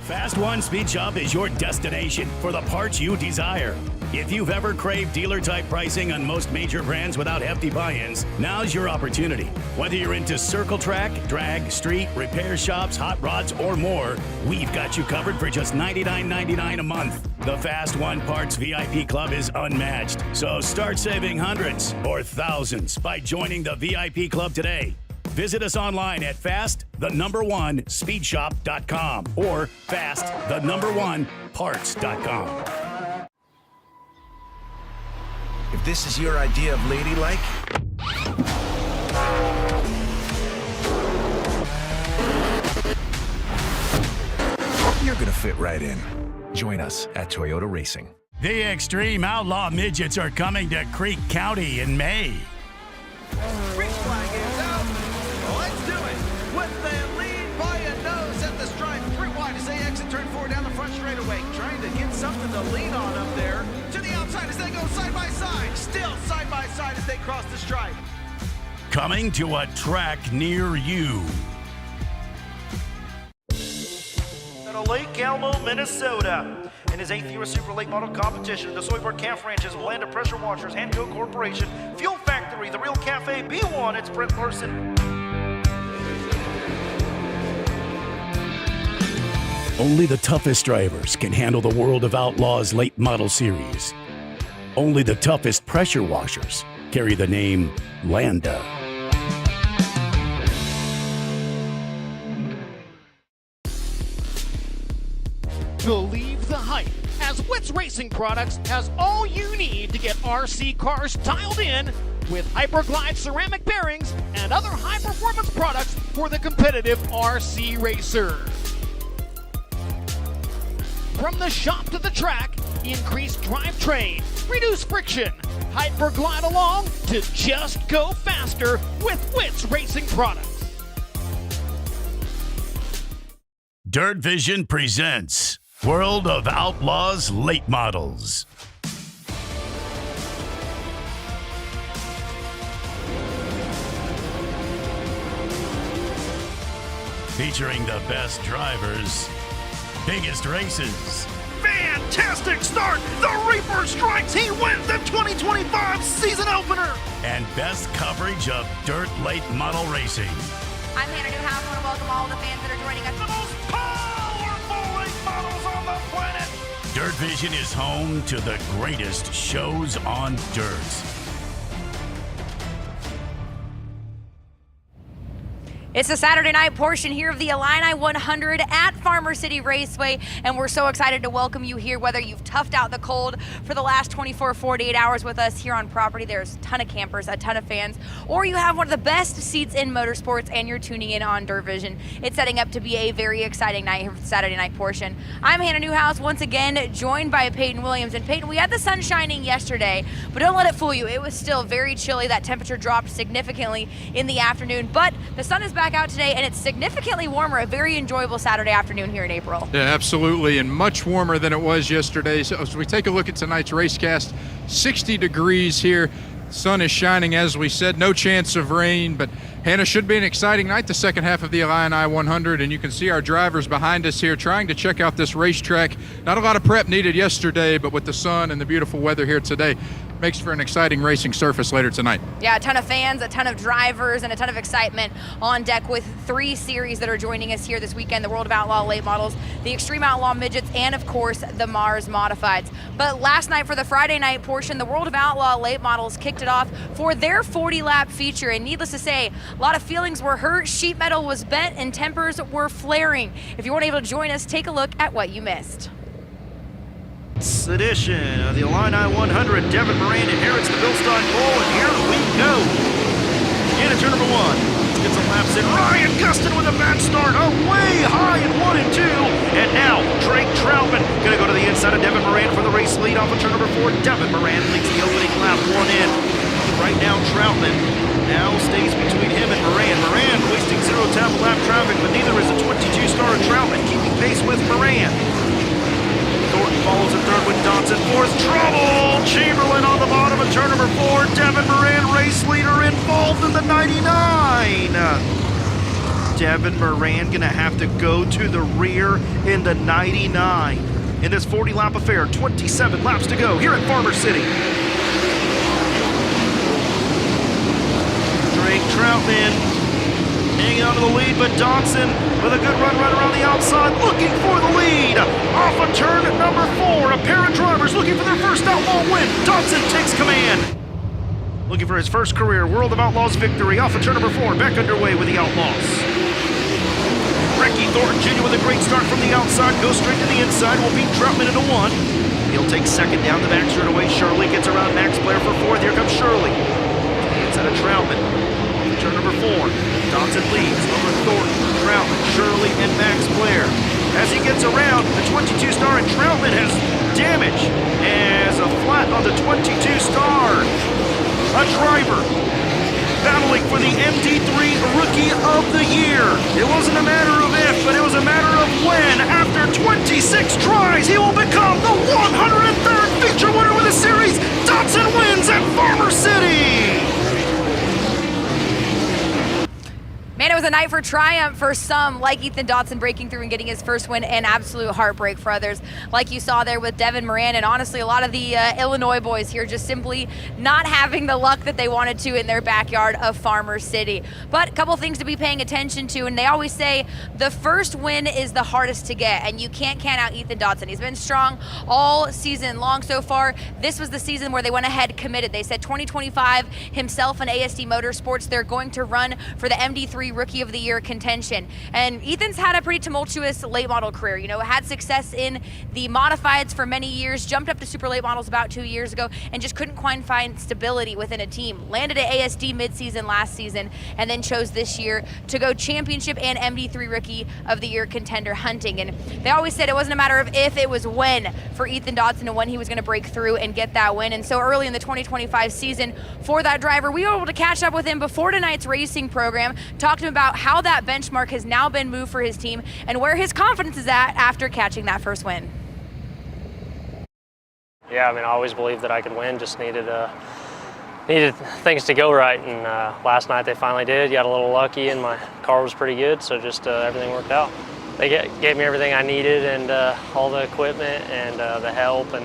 Fast One Speed Shop is your destination for the parts you desire. If you've ever craved dealer-type pricing on most major brands without hefty buy-ins, now's your opportunity. Whether you're into circle track, drag, street, repair shops, hot rods, or more, we've got you covered for just $99.99 a month. The Fast One Parts VIP Club is unmatched, so start saving hundreds or thousands by joining the VIP Club today. Visit us online at fast1speedshop.com or fast1parts.com. If this is your idea of ladylike, you're gonna fit right in. Join us at Toyota Racing. The Xtreme Outlaw Midgets are coming to Creek County in May. Green flag is out. Let's do it. With the lead by a nose at the stripe. 3 wide as they exit turn 4 down the front straightaway. Trying to get something to lean on up there. To the outside as they go side by side. Still side by side as they cross the stripe. Coming to a track near you. Out of Lake Elmo, Minnesota. In his 8th year of Super Late Model competition, the Soyberg Calf Ranches, Land of Pressure Washers, Hanco Corporation, Fuel Factory, The Real Cafe, B1, it's Brent Larson. Only the toughest drivers can handle the World of Outlaws Late Model Series. Only the toughest pressure washers carry the name Landa. Believe the hype, as Witz Racing Products has all you need to get RC cars dialed in with Hyperglide ceramic bearings and other high-performance products for the competitive RC racer. From the shop to the track, increase drivetrain, reduce friction, Hyperglide along to just go faster with Witz Racing Products. DIRTVision presents World of Outlaws Late Models. Featuring the best drivers, biggest races. Fantastic start! The Reaper strikes! He wins the 2025 season opener! And best coverage of dirt late model racing. I'm Hannah Newhouse. I want to welcome all the fans that are joining us. The most powerful late models on the planet! DIRTVision is home to the greatest shows on dirt. It's the Saturday night portion here of the Illini 100 at Farmer City Raceway, and we're so excited to welcome you here, whether you've toughed out the cold for the last 24, 48 hours with us here on property. There's a ton of campers, a ton of fans, or you have one of the best seats in motorsports and you're tuning in on DIRTVision. It's setting up to be a very exciting night here for the Saturday night portion. I'm Hannah Newhouse, once again joined by Peyton Williams. And Peyton, we had the sun shining yesterday, but don't let it fool you. It was still very chilly. That temperature dropped significantly in the afternoon, but the sun is back out today and it's significantly warmer. A very enjoyable Saturday afternoon here in April. Yeah, absolutely, and much warmer than it was yesterday. So as we take a look at tonight's racecast, 60 degrees here. Sun is shining, as we said, no chance of rain, but Hannah, should be an exciting night, the second half of the Illini 100, and you can see our drivers behind us here trying to check out this racetrack. Not a lot of prep needed yesterday, but with the sun and the beautiful weather here today, makes for an exciting racing surface later tonight. Yeah, a ton of fans, a ton of drivers, and a ton of excitement on deck with 3 series that are joining us here this weekend: the World of Outlaw Late Models, the Xtreme Outlaw Midgets, and of course the Mars Modifieds. But last night for the Friday night portion, the World of Outlaw Late Models kicked it off for their 40-lap feature, and needless to say, a lot of feelings were hurt, sheet metal was bent, and tempers were flaring. If you weren't able to join us, take a look at what you missed. Edition of the Illini 100. Devin Moran inherits the Bilstein pole, and here we go. Into turn number 1. Gets a lap in. Ryan Gustin with a bad start. Oh, way high in 1 and 2. And now Drake Troutman going to go to the inside of Devin Moran for the race lead off of turn number 4. Devin Moran leads the opening lap 1 in. Right now Troutman now stays between him and Moran. Moran wasting 0 time lap traffic, but neither is the 22-star Troutman keeping pace with Moran. Thornton follows in third with Dodson. Fourth, trouble! Chamberlain on the bottom of turn number 4. Devin Moran, race leader, involved in the 99. Devin Moran going to have to go to the rear in the 99 in this 40-lap affair. 27 laps to go here at Farmer City. Drake Troutman hanging on to the lead, but Dodson with a good run right around the outside, looking for the lead. Off of turn number 4, a pair of drivers looking for their first Outlaw win. Dodson takes command. Looking for his first career World of Outlaws victory. Off of turn number 4, back underway with the Outlaws. Ricky Thornton Jr. with a great start from the outside, goes straight to the inside, will beat Troutman into 1. He'll take second down the back straightaway. Shirley gets around Max Blair for 4th. Here comes Shirley. Inside of Troutman. Turn number 4. Dodson leads over Thornton, Troutman, Shirley, and Max Blair. As he gets around, the 22 star and Troutman has damage as a flat on the 22 star. A driver battling for the MD3 Rookie of the Year. It wasn't a matter of if, but it was a matter of when. After 26 tries, he will become the 103rd feature winner with the series. Dodson wins at Farmer City. Man, it was a night for triumph for some, like Ethan Dodson breaking through and getting his first win, and absolute heartbreak for others, like you saw there with Devin Moran, and honestly, a lot of the Illinois boys here just simply not having the luck that they wanted to in their backyard of Farmer City. But a couple things to be paying attention to, and they always say the first win is the hardest to get, and you can't count out Ethan Dodson. He's been strong all season long so far. This was the season where they went ahead committed. They said 2025, himself and ASD Motorsports, they're going to run for the MD3 Rookie of the Year contention. And Ethan's had a pretty tumultuous late model career. You know, had success in the modifieds for many years, jumped up to super late models about 2 years ago, and just couldn't quite find stability within a team. Landed at ASD midseason last season, and then chose this year to go championship and MD3 Rookie of the Year contender hunting. And they always said it wasn't a matter of if, it was when for Ethan Dodson and when he was going to break through and get that win. And so early in the 2025 season for that driver, we were able to catch up with him before tonight's racing program, talk to him about how that benchmark has now been moved for his team and where his confidence is at after catching that first win. Yeah, I mean, I always believed that I could win, just needed things to go right, and last night they finally did. Got a little lucky and my car was pretty good, so just everything worked out. They gave me everything I needed, and all the equipment and the help, and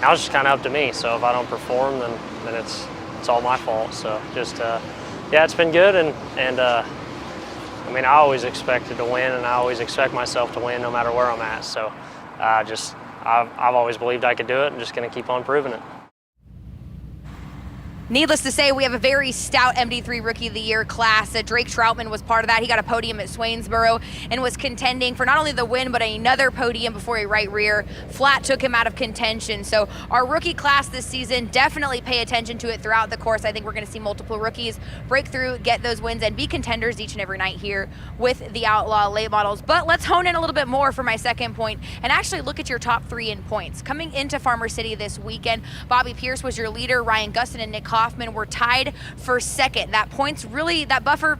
now it's just kind of up to me. So if I don't perform, then it's all my fault. So just yeah, it's been good, and I mean, I always expected to win, and I always expect myself to win no matter where I'm at. So I've always believed I could do it, and just going to keep on proving it. Needless to say, we have a very stout MD3 Rookie of the Year class. Drake Troutman was part of that. He got a podium at Swainsboro and was contending for not only the win, but another podium before a right rear flat took him out of contention. So our rookie class this season, definitely pay attention to it throughout the course. I think we're going to see multiple rookies break through, get those wins, and be contenders each and every night here with the Outlaw late models. But let's hone in a little bit more for my second point and actually look at your top 3 in points. Coming into Farmer City this weekend, Bobby Pierce was your leader. Ryan Gustin and Nick Hoffman were tied for second. That points really, that buffer,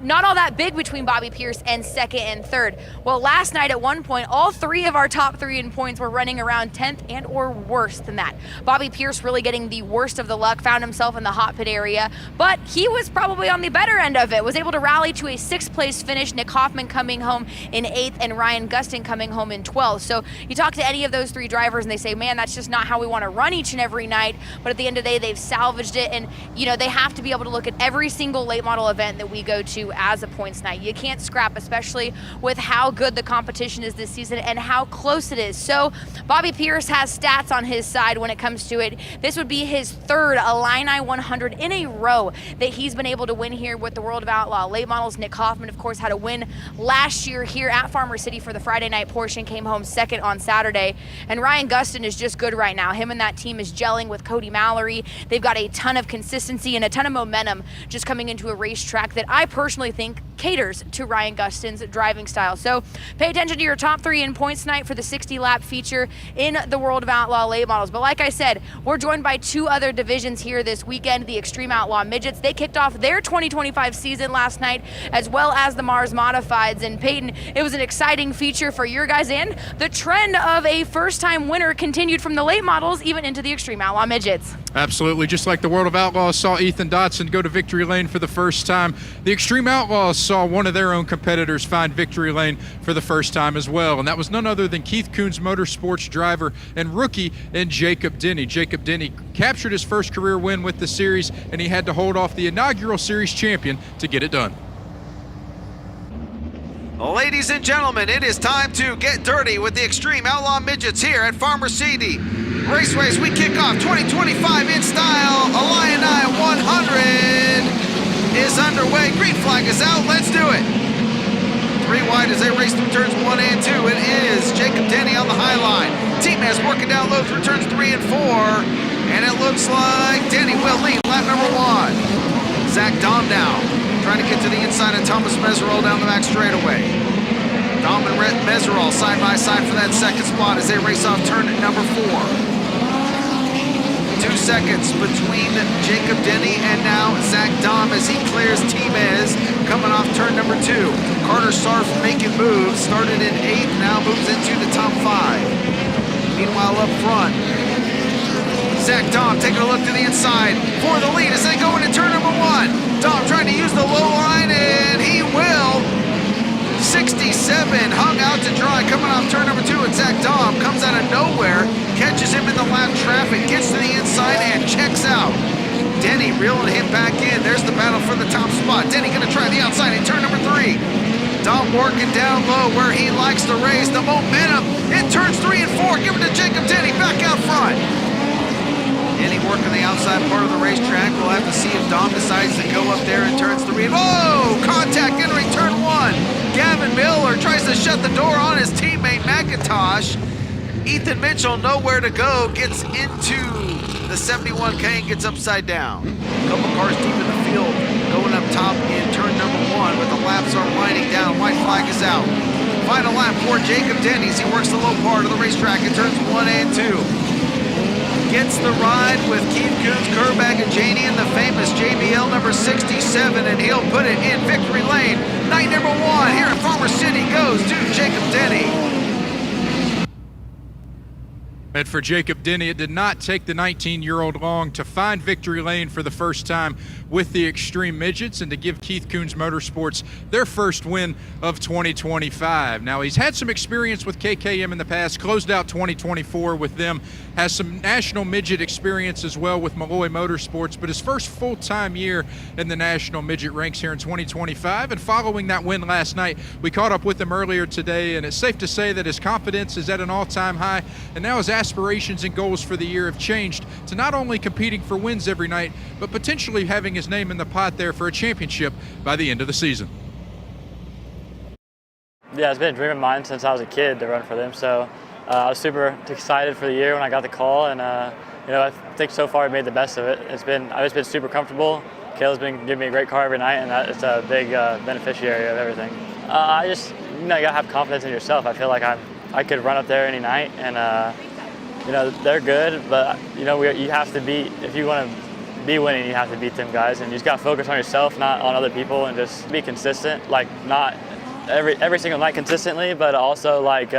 not all that big between Bobby Pierce and second and third. Well, last night at one point, all 3 of our top 3 in points were running around 10th and or worse than that. Bobby Pierce really getting the worst of the luck, found himself in the hot pit area, but he was probably on the better end of it, was able to rally to a 6th place finish. Nick Hoffman coming home in 8th and Ryan Gustin coming home in 12th. So you talk to any of those 3 drivers and they say, man, that's just not how we want to run each and every night. But at the end of the day, they've salvaged it, and you know, they have to be able to look at every single late model event that we go to as a points night. You can't scrap, especially with how good the competition is this season and how close it is. So Bobby Pierce has stats on his side when it comes to it. This would be his 3rd Illini 100 in a row that he's been able to win here with the World of Outlaw late models. Nick Hoffman, of course, had a win last year here at Farmer City for the Friday night portion, came home 2nd on Saturday. And Ryan Gustin is just good right now. Him and that team is gelling with Cody Mallory. They've got a ton of consistency and a ton of momentum just coming into a racetrack that I personally think caters to Ryan Gustin's driving style. So pay attention to your top 3 in points tonight for the 60-lap feature in the World of Outlaw late models. But like I said, we're joined by 2 other divisions here this weekend, the Xtreme Outlaw Midgets. They kicked off their 2025 season last night, as well as the Mars Modifieds. And Peyton, it was an exciting feature for your guys, and the trend of a first-time winner continued from the late models even into the Xtreme Outlaw Midgets. Absolutely. Just like the World of Outlaws saw Ethan Dodson go to victory lane for the first time, the Xtreme Outlaws saw one of their own competitors find victory lane for the first time as well, and that was none other than Keith Kunz Motorsports driver and rookie in Jacob Denny. Jacob Denny captured his first career win with the series, and he had to hold off the inaugural series champion to get it done. Ladies and gentlemen, it is time to get dirty with the Xtreme Outlaw Midgets here at Farmer City Raceway as we kick off 2025 in style. Illini 100 is underway. Green flag is out. Let's do it. 3 wide as they race through turns 1 and 2. It is Jacob Denny on the high line. Team is working down low through turns 3 and 4. And it looks like Denny will lead lap number 1. Zach Dom now, trying to get to the inside of Thomas Meserol down the back straightaway. Dom and Meserol side by side for that second spot as they race off turn number 4. 2 seconds between Jacob Denny and now Zach Dom as he clears Timez coming off turn number 2. Carter Sarf making moves, started in 8th, now moves into the top 5. Meanwhile up front, Zach Dom taking a look to the inside for the lead as they go into turn number 1. Dom trying to use the low line, and he will. 67 hung out to dry coming off turn number 2, and Zach Dom comes out of nowhere, catches him in the lap traffic, gets to the inside, and checks out. Denny reeling him back in. There's the battle for the top spot. Denny gonna try the outside in turn number 3. Dom working down low where he likes to raise the momentum in turns 3 and 4. Give it to Jacob Denny back out front. Denny working the outside part of the racetrack. We'll have to see if Dom decides to go up there in turns 3. Whoa! Contact entering turn 1. Gavin Miller tries to shut the door on his teammate McIntosh. Ethan Mitchell nowhere to go, gets into the 71K and gets upside down. A couple cars deep in the field going up top in turn number 1, but the laps are winding down. White flag is out. Final lap for Jacob Denny as he works the low part of the racetrack in turns 1 and 2. Gets the ride with Keith Kunz, Kerbag, and Janey in the famous JBL number 67, and he'll put it in victory lane. Night number 1 here in Farmer City goes to Jacob Denny. And for Jacob Denny, it did not take the 19-year-old long to find victory lane for the first time with the Xtreme Midgets and to give Keith Kunz Motorsports their first win of 2025. Now, he's had some experience with KKM in the past, closed out 2024 with them, has some national midget experience as well with Malloy Motorsports, but his first full-time year in the national midget ranks here in 2025. And following that win last night, we caught up with him earlier today, and it's safe to say that his confidence is at an all-time high, and now his aspirations and goals for the year have changed to not only competing for wins every night, but potentially having his name in the pot there for a championship by the end of the season. Yeah, it's been a dream of mine since I was a kid to run for them, so I was super excited for the year when I got the call, and you know, I think so far I made the best of it. I've just been super comfortable. Kayla's been giving me a great car every night, and it's a big beneficiary of everything. You know, you gotta have confidence in yourself. I feel like I could run up there any night, and you know, they're good, but you know, you have to beat, if you want to be winning, you have to beat them guys, and you just got to focus on yourself, not on other people, and just be consistent, like not every single night consistently, but also like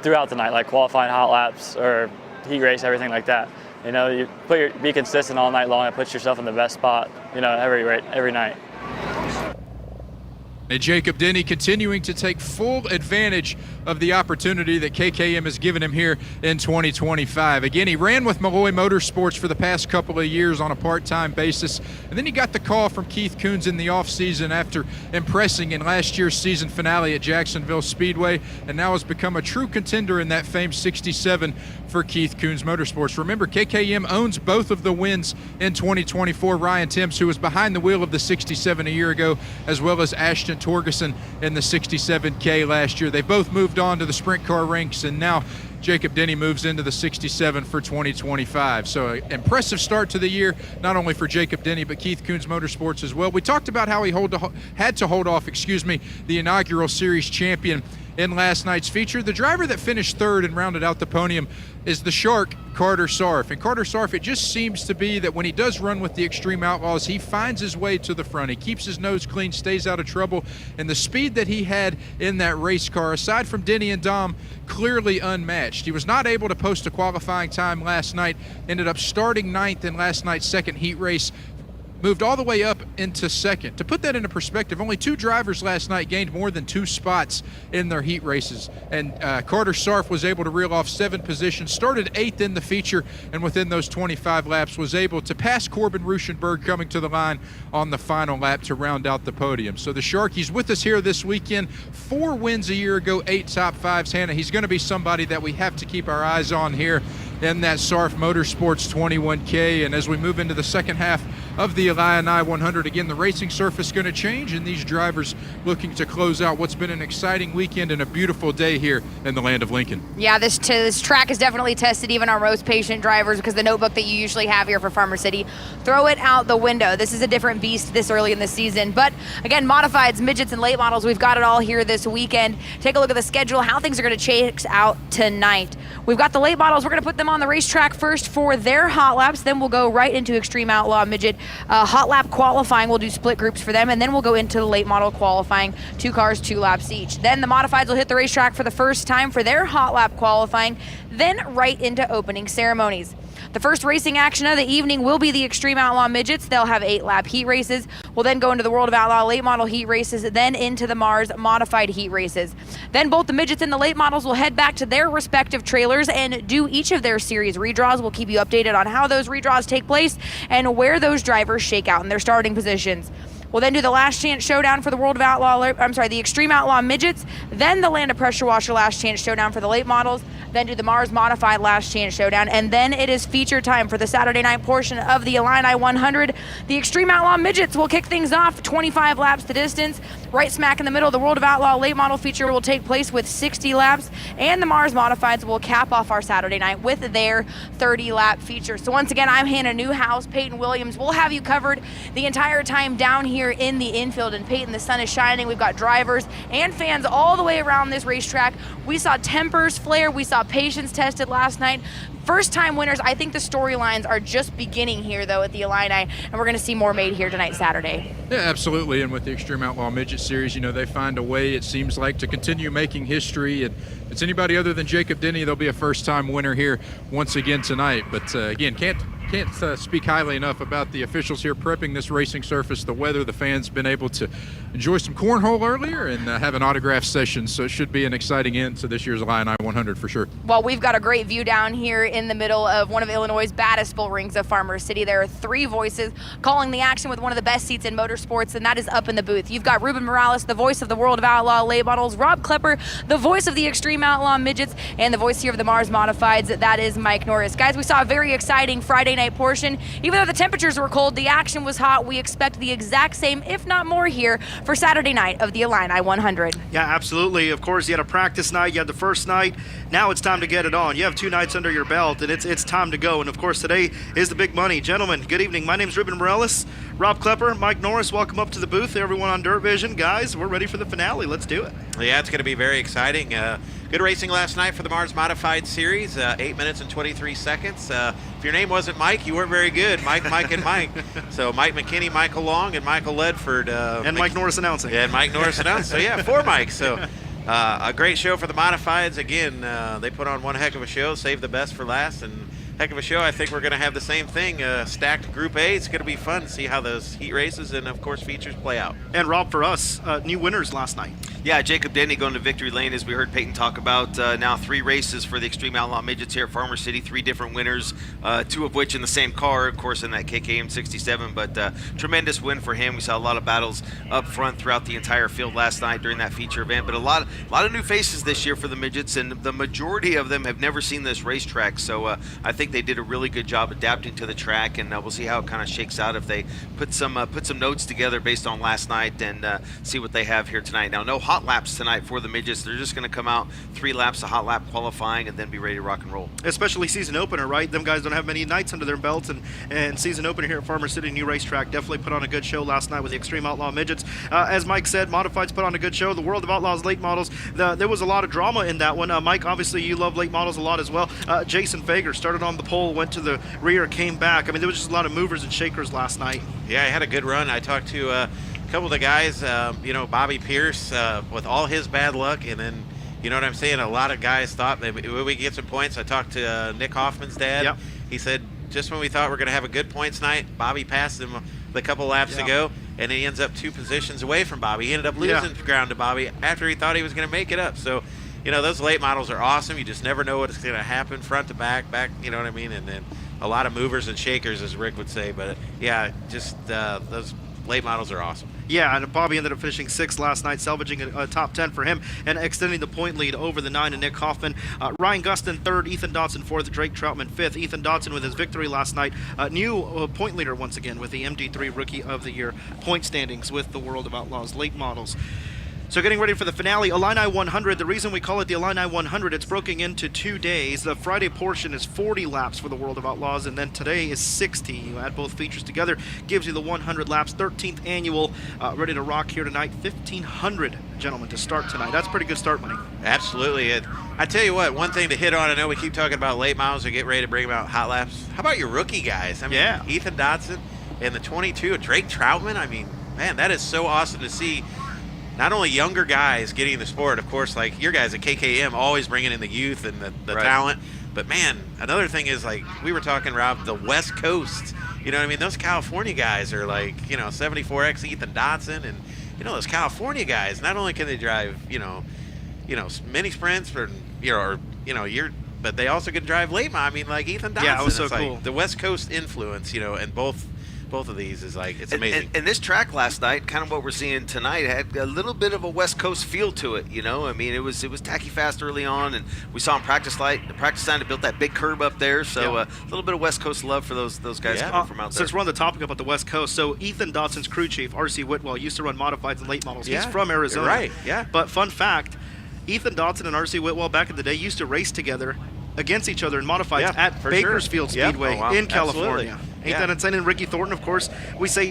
throughout the night, like qualifying hot laps or heat race, everything like that. You know, you be consistent all night long and put yourself in the best spot, you know, every night. And Jacob Denny continuing to take full advantage of the opportunity that KKM has given him here in 2025. Again, he ran with Malloy Motorsports for the past couple of years on a part-time basis, and then he got the call from Keith Kunz in the offseason after impressing in last year's season finale at Jacksonville Speedway, and now has become a true contender in that famed 67 for Keith Kunz Motorsports. Remember, KKM owns both of the wins in 2024. Ryan Timms, who was behind the wheel of the 67 a year ago, as well as Ashton Torgerson in the 67K last year. They both moved on to the sprint car ranks, and now Jacob Denny moves into the 67 for 2025. So an impressive start to the year, not only for Jacob Denny, but Keith Kunz Motorsports as well. We talked about how he had to hold off the inaugural series champion in last night's feature. The driver that finished third and rounded out the podium is the Shark, Carter Sarf. And Carter Sarf, it just seems to be that when he does run with the Xtreme Outlaws, he finds his way to the front. He keeps his nose clean, stays out of trouble, and the speed that he had in that race car, aside from Denny and Dom, clearly unmatched. He was not able to post a qualifying time last night, ended up starting ninth in last night's second heat race, moved all the way up into second. To put that into perspective, only 2 drivers last night gained more than 2 spots in their heat races. And Carter Sarf was able to reel off 7 positions, started 8th in the feature, and within those 25 laps was able to pass Corbin Ruschenberg coming to the line on the final lap to round out the podium. So the Sharky's with us here this weekend. 4 wins a year ago, 8 top 5s. Hannah, he's going to be somebody that we have to keep our eyes on here in that Sarf Motorsports 21K. And as we move into the second half of the Illini 100, again, the racing surface going to change, and these drivers looking to close out what's been an exciting weekend and a beautiful day here in the land of Lincoln. Yeah, this track is definitely tested even our most patient drivers, because the notebook that you usually have here for Farmer City, throw it out the window. This is a different beast this early in the season. But again, modifieds, midgets, and late models, we've got it all here this weekend. Take a look at the schedule, how things are going to chase out tonight. We've got the late models. We're going to put them on the racetrack first for their hot laps. Then we'll go right into Xtreme Outlaw Midget hot lap qualifying. We'll do split groups for them, and then we'll go into the late model qualifying, 2 cars, 2 laps each. Then the modifieds will hit the racetrack for the first time for their hot lap qualifying, then right into opening ceremonies. The first racing action of the evening will be the Xtreme Outlaw Midgets. They'll have 8-lap heat races. We'll then go into the World of Outlaw late model heat races, then into the Mars modified heat races. Then both the midgets and the late models will head back to their respective trailers and do each of their series redraws. We'll keep you updated on how those redraws take place and where those drivers shake out in their starting positions. We'll then do the last chance showdown for the World of Outlaw, the Xtreme Outlaw Midgets, then the Land of Pressure Washer last chance showdown for the late models, then do the Mars Modified last chance showdown, and then it is feature time for the Saturday night portion of the Illini 100. The Xtreme Outlaw Midgets will kick things off, 25 laps the distance. Right smack in the middle, the World of Outlaw late model feature will take place with 60 laps, and the Mars Modifieds will cap off our Saturday night with their 30-lap feature. So once again, I'm Hannah Newhouse. Peyton Williams will have you covered the entire time down here in the infield. And Peyton, the sun is shining. We've got drivers and fans all the way around this racetrack. We saw tempers flare. We saw patience tested last night. First-time winners. I think the storylines are just beginning here, though, at the Illini, and we're going to see more made here tonight, Saturday. Yeah, absolutely. And with the Xtreme Outlaw Midget Series, you know, they find a way, it seems like, to continue making history. And if it's anybody other than Jacob Denny, they'll be a first-time winner here once again tonight. But, again, can't speak highly enough about the officials here prepping this racing surface, the weather. The fans been able to enjoy some cornhole earlier and have an autograph session, so it should be an exciting end to this year's Illini 100 for sure. Well, we've got a great view down here in the middle of one of Illinois' baddest bull rings of Farmer City. There are 3 voices calling the action with one of the best seats in motorsports, and that is up in the booth. You've got Ruben Morales, the voice of the World of Outlaw late models, Rob Klepper, the voice of the Xtreme Outlaw Midgets, and the voice here of the Mars Modifieds, that is Mike Norris. Guys, we saw a very exciting Friday night portion. Even though the temperatures were cold, the action was hot. We expect the exact same, if not more, here for Saturday night of the Illini 100. Yeah, absolutely. Of course, you had a practice night, you had the first night. Now it's time to get it on. You have 2 nights under your belt, and it's time to go. And of course, today is the big money. Gentlemen, good evening. My name's Ruben Morales, Rob Klepper, Mike Norris. Welcome up to the booth, everyone on DIRTVision. Guys, we're ready for the finale. Let's do it. Yeah, it's going to be very exciting. Good racing last night for the Mars Modified Series, 8 minutes and 23 seconds. If your name wasn't Mike, you weren't very good. Mike, and Mike. So Mike McKinney, Michael Long, and Michael Ledford. And Mike Norris announcing. Yeah, and Mike Norris announced. So yeah, 4 Mikes. So a great show for the Modifieds. Again, they put on one heck of a show, saved the best for last, and heck of a show. I think we're going to have the same thing, stacked Group A. It's going to be fun to see how those heat races and, of course, features play out. And Rob, for us, new winners last night. Yeah, Jacob Denny going to victory lane, as we heard Peyton talk about. Now 3 races for the Xtreme Outlaw Midgets here at Farmer City, 3 different winners, 2 of which in the same car, of course, in that KKM 67. But tremendous win for him. We saw a lot of battles up front throughout the entire field last night during that feature event. But a lot of new faces this year for the Midgets, and the majority of them have never seen this racetrack. So I think they did a really good job adapting to the track, and we'll see how it kind of shakes out if they put some notes together based on last night and see what they have here tonight. Now, no hot laps tonight for the Midgets. They're just going to come out 3 laps of hot lap qualifying and then be ready to rock and roll. Especially season opener, right? Them guys don't have many nights under their belts, and season opener here at Farmer City, new racetrack, definitely put on a good show last night with the Xtreme Outlaw Midgets. As Mike said, Modifieds put on a good show. The World of Outlaws late models, there was a lot of drama in that one. Mike, obviously you love late models a lot as well. Jason Fager started on the pole, went to the rear, came back. I mean, there was just a lot of movers and shakers last night. Yeah, I had a good run. I talked to a couple of the guys, Bobby Pierce, with all his bad luck, and then, you know what I'm saying, a lot of guys thought that we could get some points. I talked to Nick Hoffman's dad. Yep. He said, just when we thought we were going to have a good points night, Bobby passed him the couple laps to go, and he ends up 2 positions away from Bobby. He ended up losing ground to Bobby after he thought he was going to make it up. So, you know, those late models are awesome. You just never know what's going to happen, front to back, you know what I mean? And then a lot of movers and shakers, as Rick would say. But, yeah, just those late models are awesome. Yeah, and Bobby ended up finishing 6th last night, salvaging a top 10 for him and extending the point lead over the 9 and Nick Hoffman. Ryan Gustin 3rd, Ethan Dodson 4th, Drake Troutman 5th. Ethan Dodson with his victory last night, new point leader once again with the MD3 Rookie of the Year point standings with the World of Outlaws late models. So getting ready for the finale, Illini 100. The reason we call it the Illini 100, it's broken into 2 days. The Friday portion is 40 laps for the World of Outlaws, and then today is 60. You add both features together, gives you the 100 laps, 13th annual, ready to rock here tonight. 1,500 gentlemen to start tonight. That's pretty good start money. Absolutely. I tell you what, one thing to hit on, I know we keep talking about late models, we get ready to bring about hot laps. How about your rookie guys? I mean, Ethan Dodson and the 22, Drake Troutman. I mean, man, that is so awesome to see. Not only younger guys getting in the sport, of course, like your guys at KKM always bringing in the youth and the talent. But, man, another thing is, like, we were talking, Rob, the West Coast. You know what I mean? Those California guys are like, you know, 74X Ethan Dodson. And, you know, those California guys, not only can they drive, you know, mini sprints or, but they also can drive late model. I mean, like Ethan Dodson. Yeah, it was so it's cool. Like the West Coast influence, you know, and both of these is like, it's amazing. And this track last night, kind of what we're seeing tonight, had a little bit of a West Coast feel to it, you know. I mean, it was tacky fast early on, and we saw him practice line to build that big curb up there. So a little bit of West Coast love for those guys coming from out there. Since we're on the topic about the West Coast, so Ethan Dodson's crew chief, R.C. Whitwell, used to run modifieds and late models. He's from Arizona. Right, yeah. But fun fact, Ethan Dodson and R.C. Whitwell back in the day used to race together against each other in modifieds at Bakersfield Speedway in California. Absolutely. Ain't that insane? And Ricky Thornton, of course, we say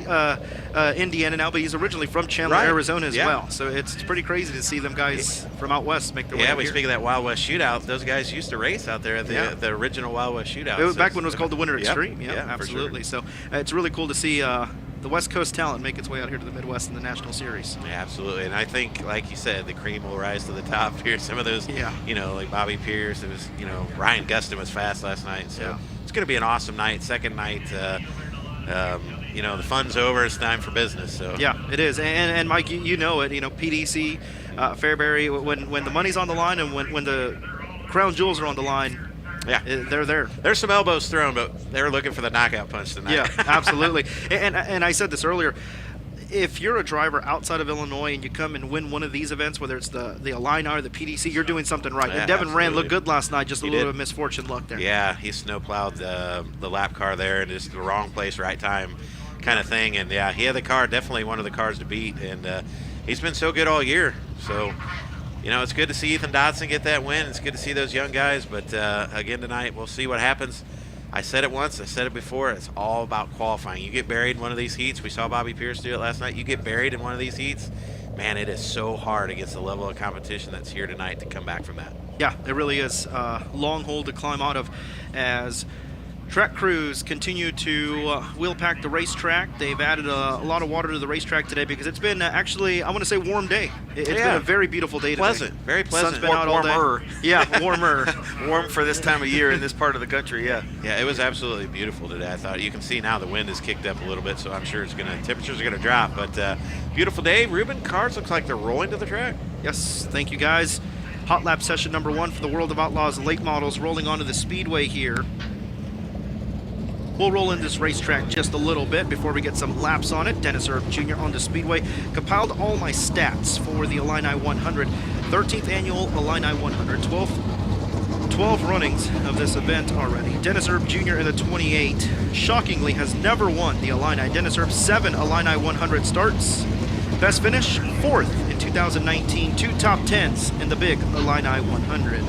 Indiana now, but he's originally from Chandler, Arizona as well. So it's pretty crazy to see them guys from out west make their way Yeah, we here. speak of that Wild West Shootout. Those guys used to race out there at the original Wild West Shootout. It was back when it was called the Winter Xtreme. Yeah, absolutely. So it's really cool to see the West Coast talent make its way out here to the Midwest in the National Series. Yeah, absolutely. And I think, like you said, the cream will rise to the top here. Some of those, you know, like Bobby Pierce, it was, you know, Ryan Gustin was fast last night. So it's going to be an awesome night. Second night, you know, the fun's over. It's time for business. So yeah, it is. And Mike, you know it. You know, PDC, Fairbury, when the money's on the line and when the crown jewels are on the line, they're there. There's some elbows thrown, but they're looking for the knockout punch tonight. Yeah, absolutely. and I said this earlier. If you're a driver outside of Illinois and you come and win one of these events, whether it's the Illini or the PDC, you're doing something right. Yeah, and Devin Rand looked good last night, just a little bit of misfortune luck there. Yeah, he snowplowed the lap car there, and just the wrong place, right time kind of thing. And, yeah, he had the car, definitely one of the cars to beat. And he's been so good all year. So, you know, it's good to see Ethan Dodson get that win. It's good to see those young guys. But, again, tonight we'll see what happens. I said it once, I said it before, it's all about qualifying. You get buried in one of these heats. We saw Bobby Pierce do it last night. You get buried in one of these heats, man, it is so hard against the level of competition that's here tonight to come back from that. Yeah, it really is a long hole to climb out of as track crews continue to wheel pack the racetrack. They've added a lot of water to the racetrack today because it's been actually, I want to say, warm day. It's been a very beautiful day today. Pleasant, very pleasant. Sun's been out all day. Yeah, warmer. Warm for this time of year in this part of the country, Yeah, it was absolutely beautiful today. I thought you can see now the wind has kicked up a little bit, so I'm sure temperatures are going to drop. But beautiful day. Ruben, cars looks like they're rolling to the track. Yes, thank you guys. Hot lap session number 1 for the World of Outlaws late models rolling onto the speedway here. We'll roll in this racetrack just a little bit before we get some laps on it. Dennis Sarf Jr. on the speedway. Compiled all my stats for the Illini 100. 13th annual Illini 100. 12 runnings of this event already. Dennis Sarf Jr. in the 28. Shockingly has never won the Illini. Dennis Sarf 7 Illini 100 starts. Best finish, 4th in 2019. 2 top 10s in the big Illini 100.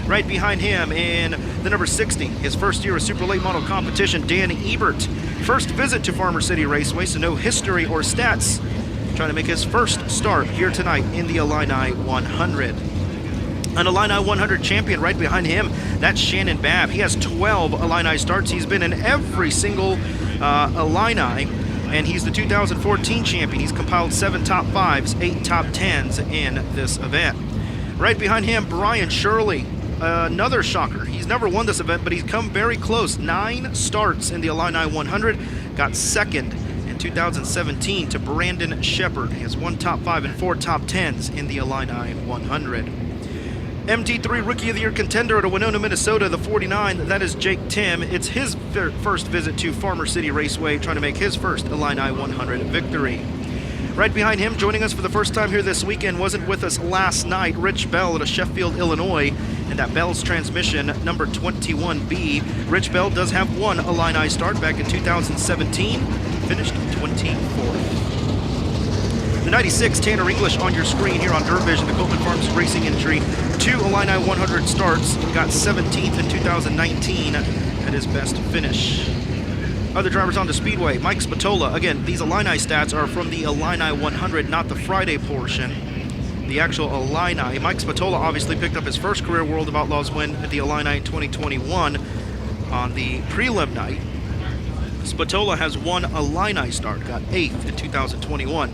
Right behind him in the number 60, his first year of Super Late Model competition, Dan Ebert. First visit to Farmer City Raceway, so no history or stats. Trying to make his first start here tonight in the Illini 100. An Illini 100 champion right behind him, that's Shannon Babb. He has 12 Illini starts. He's been in every single Illini, and he's the 2014 champion. He's compiled 7 top 5s, 8 top 10s in this event. Right behind him, Brian Shirley. Another shocker. He's never won this event, but he's come very close. 9 starts in the Illini 100. Got second in 2017 to Brandon Shepard. He has 1 top 5 and 4 top 10s in the Illini 100. MT3 Rookie of the Year contender out of Winona, Minnesota, the 49, that is Jake Tim. It's his first visit to Farmer City Raceway, trying to make his first Illini 100 victory. Right behind him, joining us for the first time here this weekend, wasn't with us last night, Rich Bell out of Sheffield, Illinois, and that Bell's transmission, number 21B. Rich Bell does have 1 Illini start back in 2017, finished 24th. The 96 Tanner English on your screen here on DIRTVision, the Coleman Farms Racing entry. 2 Illini 100 starts, got 17th in 2019 at his best finish. Other drivers on the Speedway, Mike Spatola. Again, these Illini stats are from the Illini 100, not the Friday portion. The actual Illini. Mike Spatola obviously picked up his first career World of Outlaws win at the Illini in 2021 on the prelim night. Spatola has 1 Illini start, got 8th in 2021.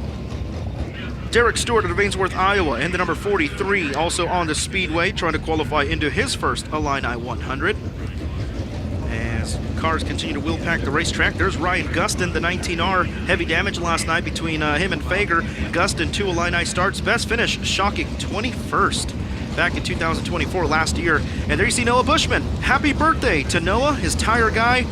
Derek Stewart of Ainsworth, Iowa, and the number 43, also on the Speedway, trying to qualify into his first Illini 100. As cars continue to wheel pack the racetrack, there's Ryan Gustin, the 19R. Heavy damage last night between him and Fager. Gustin, 2 Illini starts, best finish, shocking 21st back in 2024 last year. And there you see Noah Bushman. Happy birthday to Noah, his tire guy.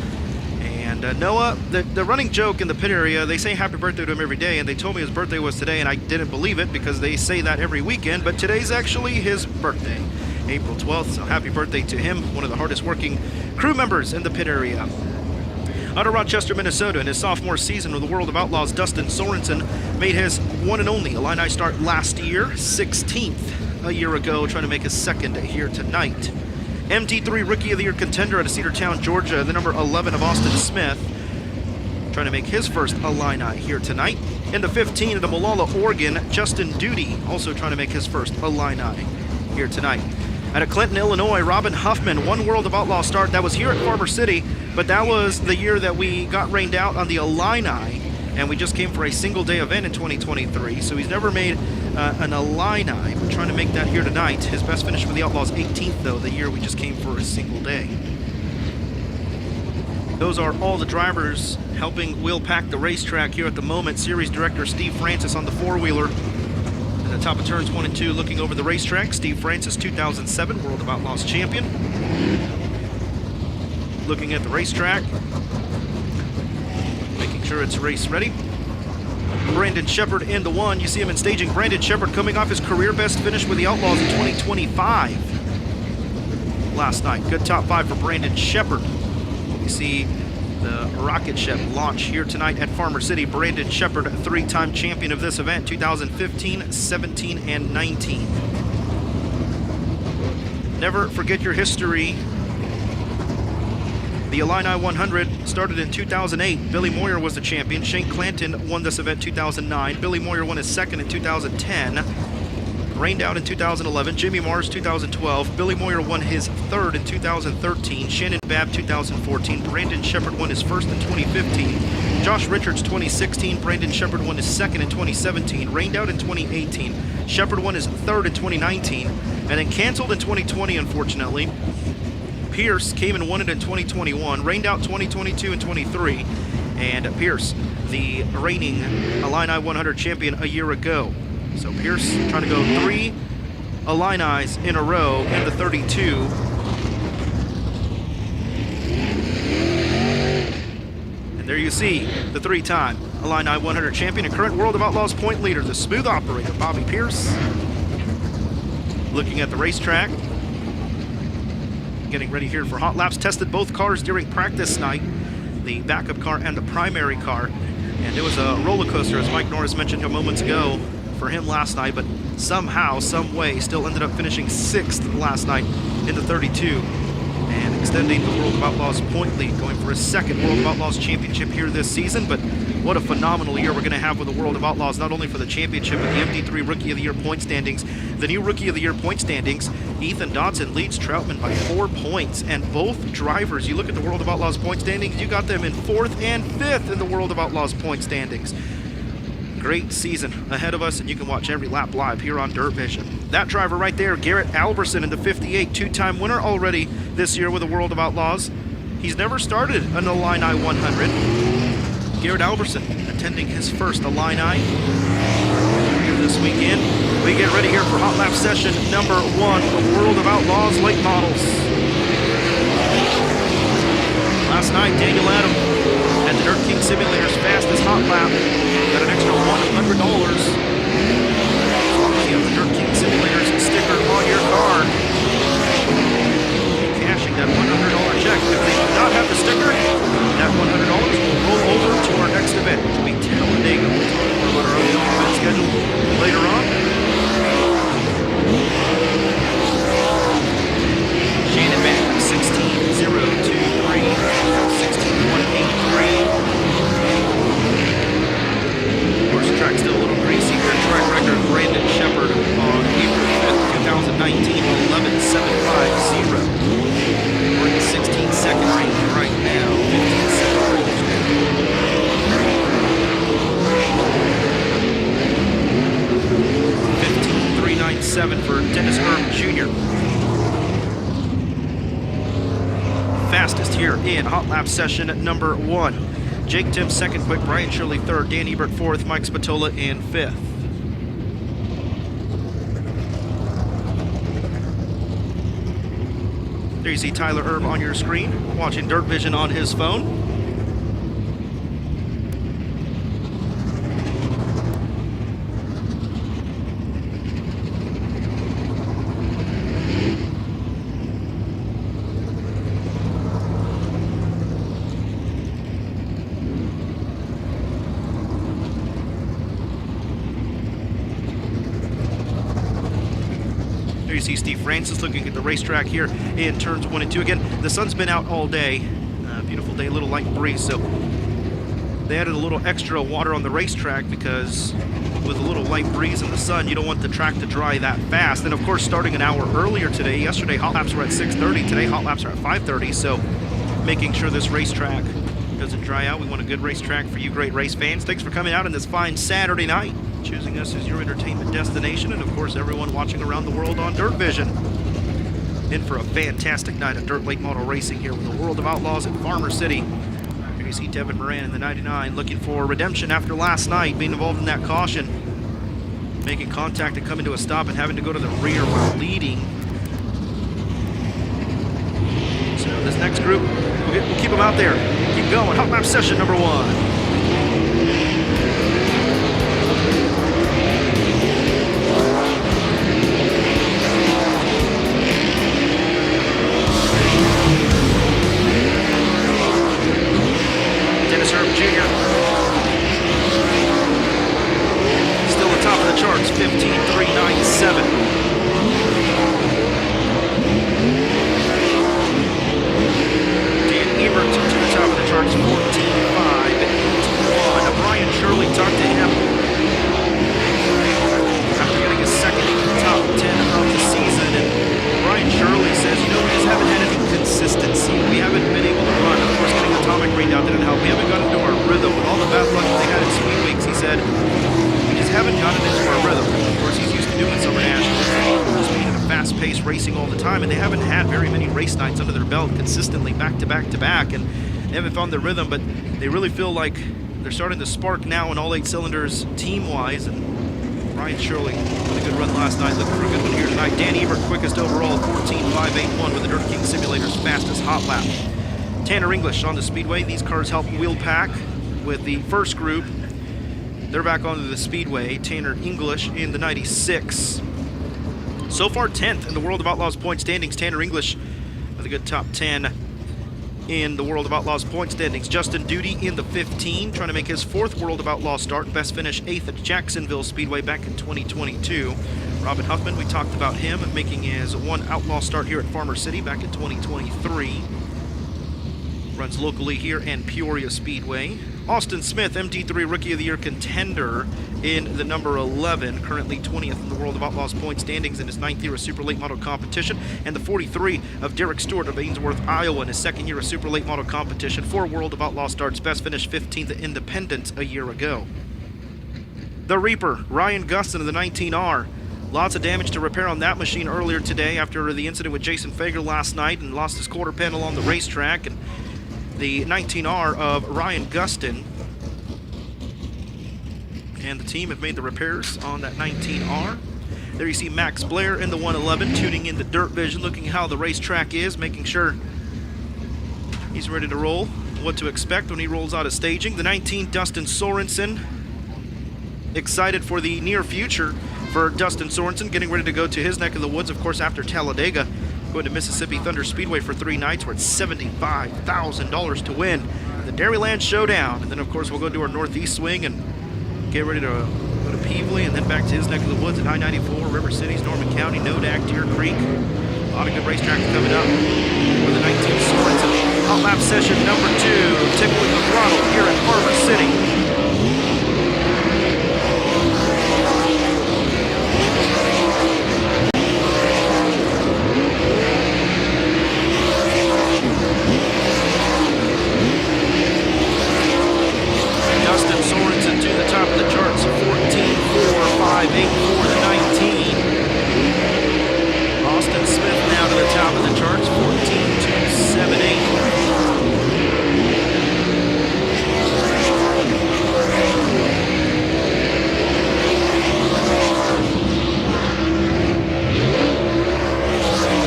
And Noah, the running joke in the pit area, they say happy birthday to him every day, and they told me his birthday was today, and I didn't believe it because they say that every weekend, but today's actually his birthday, April 12th, so happy birthday to him, one of the hardest working crew members in the pit area. Out of Rochester, Minnesota, in his sophomore season with the World of Outlaws, Dustin Sorensen made his one and only Illini start last year, 16th a year ago, trying to make his second here tonight. MT3 Rookie of the Year contender out of Cedartown, Georgia, the number 11 of Austin Smith, trying to make his first Illini here tonight. In the 15 of the Molalla, Oregon, Justin Duty, also trying to make his first Illini here tonight. Out of Clinton, Illinois, Robin Huffman, 1 World of Outlaw start. That was here at Farmer City, but that was the year that we got rained out on the Illini, and we just came for a single-day event in 2023, so he's never made an Illini. We're trying to make that here tonight. His best finish for the Outlaws, 18th, though, the year we just came for a single day. Those are all the drivers helping wheel pack the racetrack here at the moment. Series Director Steve Francis on the four-wheeler. At the top of turns 1 and 2, looking over the racetrack. Steve Francis, 2007 World of Outlaws champion. Looking at the racetrack, making sure it's race ready. Brandon Shepard in the 1. You see him in staging. Brandon Shepard coming off his career best finish with the Outlaws in 2025 last night. Good top 5 for Brandon Shepard. You see the rocket ship launch here tonight at Farmer City. Brandon Shepard, 3-time champion of this event, 2015, 17, and 19. Never forget your history. The Illini 100 started in 2008. Billy Moyer was the champion. Shane Clanton won this event in 2009. Billy Moyer won his second in 2010. Rained out in 2011. Jimmy Mars 2012. Billy Moyer won his third in 2013. Shannon Babb 2014. Brandon Shepard won his first in 2015. Josh Richards 2016. Brandon Shepard won his second in 2017. Rained out in 2018. Shepard won his third in 2019. And then canceled in 2020, unfortunately. Pierce came and won it in 2021, rained out 2022 and 23, and Pierce, the reigning Illini 100 champion a year ago. So Pierce trying to go 3 Illinis in a row in the 32. And there you see the 3-time Illini 100 champion and current World of Outlaws point leader, the smooth operator, Bobby Pierce. Looking at the racetrack, getting ready here for hot laps. Tested both cars during practice night, the backup car and the primary car, and it was a roller coaster, as Mike Norris mentioned a moments ago, for him last night, but somehow, some way, still ended up finishing 6th last night in the 32 and extending the World of Outlaws point lead, going for his second World of Outlaws championship here this season. But what a phenomenal year we're going to have with the World of Outlaws, not only for the championship, but the MD3 Rookie of the Year point standings. The new Rookie of the Year point standings, Ethan Dodson leads Troutman by 4 points, and both drivers, you look at the World of Outlaws point standings, you got them in 4th and 5th in the World of Outlaws point standings. Great season ahead of us, and you can watch every lap live here on DIRTVision. That driver right there, Garrett Alberson in the 58, 2-time winner already this year with the World of Outlaws. He's never started an Illini 100. Garrett Alberson attending his first Illini here this weekend. We get ready here for hot lap session number 1, the World of Outlaws late models. Last night, Daniel Adam at the Dirt King Simulator's fastest hot lap got an extra $100. You have the Dirt King Simulator's sticker on your car. Cashing that $100 check. If they do not have the sticker, that $100 will roll over to our next event. It will be Talladega. We'll talk more about our upcoming event schedule later on. Shannon back 16.023, 16.183. Of course, the track's still a little greasy here. Track record Brandon Shepard on April 5th, 2019, 11.750. We're in the 16-second range right now. 15-second range. 15.397 for Dennis Herb Jr. Fastest here in hot lap session number 1. Jake Tim second quick, Brian Shirley third, Dan Ebert fourth, Mike Spatola in fifth. There you see Tyler Erb on your screen, watching DIRTVision on his phone. You see Steve Francis looking at the racetrack here in turns 1 and 2. Again, the sun's been out all day. Beautiful day, a little light breeze. So they added a little extra water on the racetrack because with a little light breeze in the sun, you don't want the track to dry that fast. And of course, starting an hour earlier today, yesterday hot laps were at 6:30. Today hot laps are at 5:30. So making sure this racetrack doesn't dry out. We want a good racetrack for you great race fans. Thanks for coming out on this fine Saturday night, choosing us as your entertainment destination, and of course everyone watching around the world on DIRTVision. In for a fantastic night of dirt late model racing here with the World of Outlaws at Farmer City. Here you see Devin Moran in the 99 looking for redemption after last night, being involved in that caution, making contact and coming to a stop and having to go to the rear while leading. So this next group, we'll keep them out there. Keep going. Hot lap session number 1. Still the top of the charts, 15.397. Dan Ebert to the top of the charts, 14.581. Brian Shirley talked to him after getting his second top 10 of the season, and Brian Shirley says, you know, we just haven't had any consistency. We haven't been able to run. Of course, getting Atomic rained out didn't help. We haven't gotten into our rhythm with all the bad luck that they had in Speed Weeks. He said, we just haven't gotten into our rhythm. Of course, he's used to doing Summer Nationals, just being in a fast-paced racing all the time, and they haven't had very many race nights under their belt consistently back to back to back, and they haven't found their rhythm, but they really feel like they're starting to spark now in all 8 cylinders team-wise, and Brian Shirley with a good run last night, looking for a good one here tonight. Dan Ebert, quickest overall, 14.581 with the Dirt King Simulator's fastest hot lap. Tanner English on the speedway. These cars help wheel pack with the first group. They're back onto the speedway. Tanner English in the 96. So far 10th in the World of Outlaws point standings. Tanner English with a good top 10 in the World of Outlaws point standings. Justin Duty in the 15, trying to make his 4th World of Outlaws start. Best finish 8th at Jacksonville Speedway back in 2022. Robin Huffman, we talked about him making his 1 Outlaw start here at Farmer City back in 2023. Runs locally here and Peoria Speedway. Austin Smith, MD3 Rookie of the Year contender in the number 11, currently 20th in the World of Outlaws point standings in his 9th year of Super Late Model competition, and the 43 of Derek Stewart of Ainsworth, Iowa in his 2nd year of Super Late Model competition. 4 World of Outlaws starts, best finish 15th at Independence a year ago. The Reaper, Ryan Gustin of the 19R. Lots of damage to repair on that machine earlier today after the incident with Jason Fager last night and lost his quarter panel on the racetrack. And the 19R of Ryan Gustin and the team have made the repairs on that 19R. There you see Max Blair in the 111, tuning in the DIRTVision, looking how the racetrack is, making sure he's ready to roll, what to expect when he rolls out of staging. The 19, Dustin Sorensen, excited for the near future for Dustin Sorensen, getting ready to go to his neck of the woods, of course, after Talladega, going to Mississippi Thunder Speedway for 3 nights, where it's $75,000 to win the Dairyland Showdown. And then, of course, we'll go to our Northeast swing and get ready to go to Peevely, and then back to his neck of the woods at I-94, River Cities, Norman County, Nodak, Deer Creek. A lot of good racetracks coming up for the 19 Sorensen. Hot lap session number 2, tickling the throttle here in Harbor City. Dustin Sorensen to the top of the charts, 14.458 for the 19. Austin Smith now to the top of the charts, 14.278.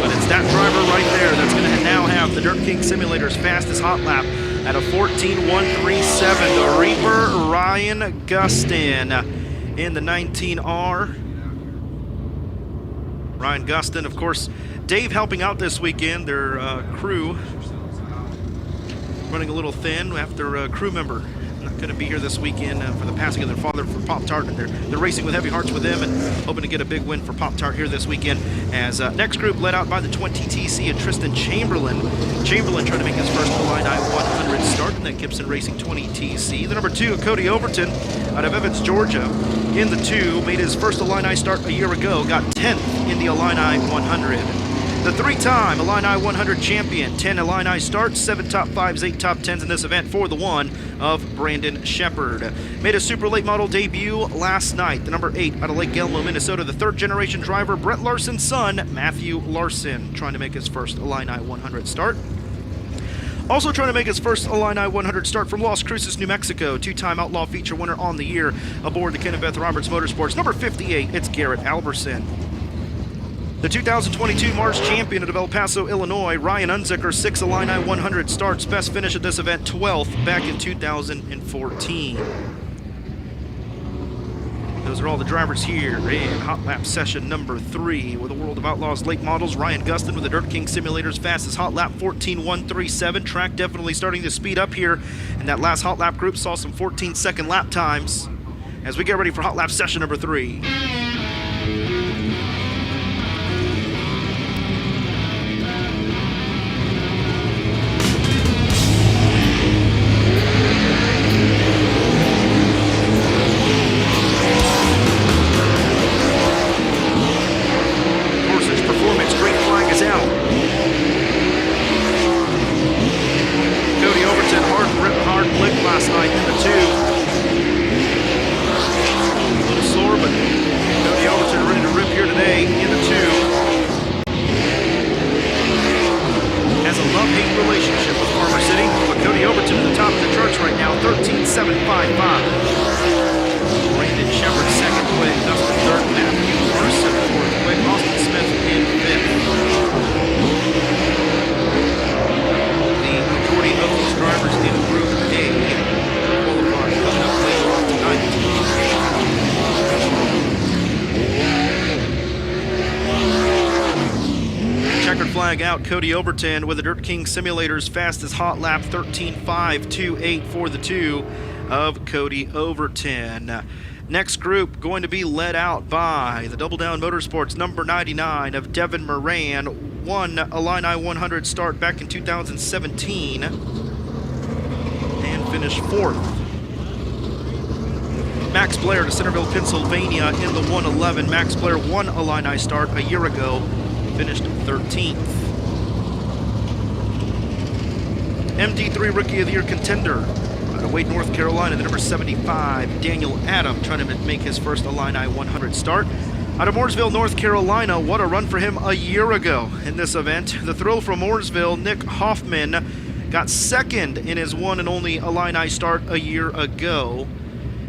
But it's that driver right there that's going to now have the Dirt King Simulator's fastest hot lap at a 14.137. The Reaper, Ryan Gustin in the 19R. Ryan Gustin, of course, Dave helping out this weekend. Their crew running a little thin after a crew member not going to be here this weekend for the passing of their father for Pop-Tart, and they're racing with heavy hearts with them and hoping to get a big win for Pop-Tart here this weekend. As next group led out by the 20 TC and Tristan Chamberlain. Chamberlain trying to make his first Illini 100 start, and then Gibson Racing 20 TC. The number 2, Cody Overton out of Evans, Georgia, in the 2, made his first Illini start a year ago, got 10th in the Illini 100. The 3-time Illini 100 champion, 10 Illini starts, 7 top 5s, 8 top 10s in this event for the 1 of Brandon Shepard. Made a super late model debut last night, the number 8 out of Lake Elmo, Minnesota, the 3rd generation driver, Brent Larson's son, Matthew Larson, trying to make his first Illini 100 start. Also trying to make his first Illini 100 start from Las Cruces, New Mexico, 2-time Outlaw feature winner on the year aboard the Kenneth Roberts Motorsports. Number 58, it's Garrett Alberson. The 2022 Mars champion of El Paso, Illinois, Ryan Unzicker, 6 Illini 100 starts, best finish at this event, 12th back in 2014. Those are all the drivers here in hot lap session number 3 with the World of Outlaws late models. Ryan Gustin with the Dirt King Simulator's fastest hot lap, 14.137. Track definitely starting to speed up here, and that last hot lap group saw some 14-second lap times as we get ready for hot lap session number 3. Out Cody Overton with the Dirt King Simulator's fastest hot lap, 13.528 for the 2 of Cody Overton. Next group going to be led out by the Double Down Motorsports number 99 of Devin Moran, 1 Illini 100 start back in 2017 and finished 4th. Max Blair to Centerville, Pennsylvania in the 111. Max Blair 1 Illini start a year ago, finished 13th. MD3 Rookie of the Year contender out of Wade, North Carolina, the number 75, Daniel Adam, trying to make his first Illini 100 start. Out of Mooresville, North Carolina, what a run for him a year ago in this event. The thrill from Mooresville, Nick Hoffman, got 2nd in his one and only Illini start a year ago.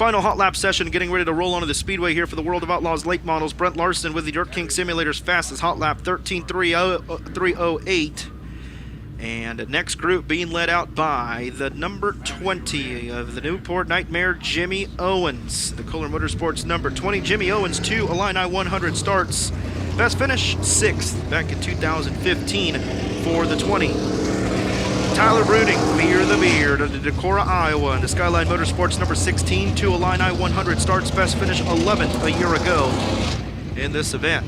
Final hot lap session, getting ready to roll onto the speedway here for the World of Outlaws late models. Brent Larson with the Dirt King Simulator's fastest hot lap, 13.308. And next group being led out by the number 20 of the Newport Nightmare, Jimmy Owens. The Kohler Motorsports number 20, Jimmy Owens, 2 Illini 100 starts. Best finish, 6th back in 2015 for the 20. Tyler Bruning, Fear the Beard of the Decorah, Iowa, and the Skyline Motorsports number 16, 2 Illini 100 starts. Best finish, 11th a year ago in this event.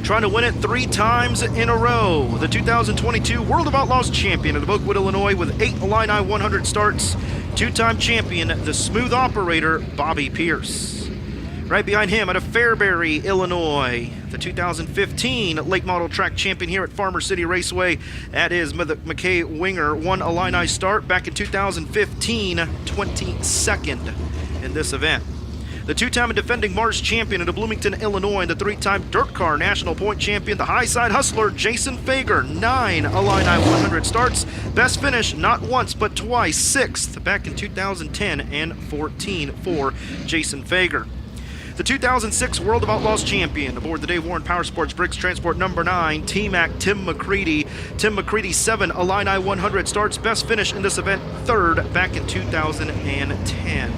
Trying to win it 3 times in a row. The 2022 World of Outlaws champion of Oakwood, Illinois, with 8 Illini 100 starts. 2-time champion, the smooth operator, Bobby Pierce. Right behind him out of Fairbury, Illinois, the 2015 late model track champion here at Farmer City Raceway. That is McKay Winger, 1 Illini start back in 2015, 22nd in this event. The 2-time and defending Mars champion of Bloomington, Illinois, and the 3-time Dirt Car National Point champion, the High-Side Hustler, Jason Fager, 9 Illini 100 starts. Best finish, not once, but twice, 6th back in 2010 and 14 for Jason Fager. The 2006 World of Outlaws champion aboard the Dave Warren Power Sports Briggs Transport number 9, T-Mac Tim McCready. Tim McCready, 7 Illini 100 starts. Best finish in this event, 3rd back in 2010.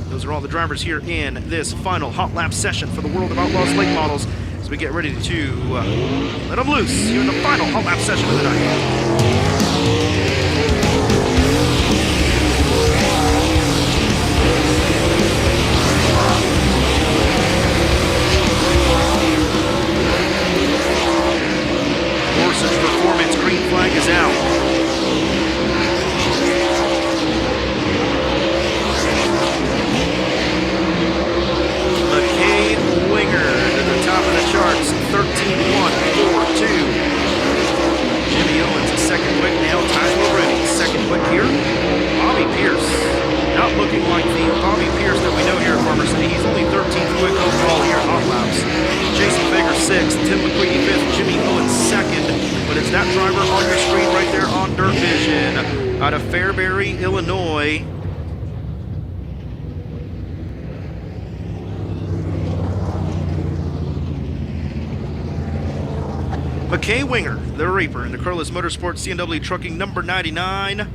Those are all the drivers here in this final hot lap session for the World of Outlaws late models as we get ready to let them loose here in the final hot lap session of the night. Gorsuch Performance green flag is out. Charts 13.142. Jimmy Owens, a second quick now. Tyler Bruning, second quick here. Bobby Pierce, not looking like the Bobby Pierce that we know here at Farmer City. He's only 13th quick overall here at Hot Laps. Jason Fager 6th, Tim McCready 5th, Jimmy Owens 2nd. But it's that driver on your screen right there on DIRTVision out of Fairbury, Illinois. McKay Winger, the Reaper, in the Curlis Motorsports CNW Trucking number 99.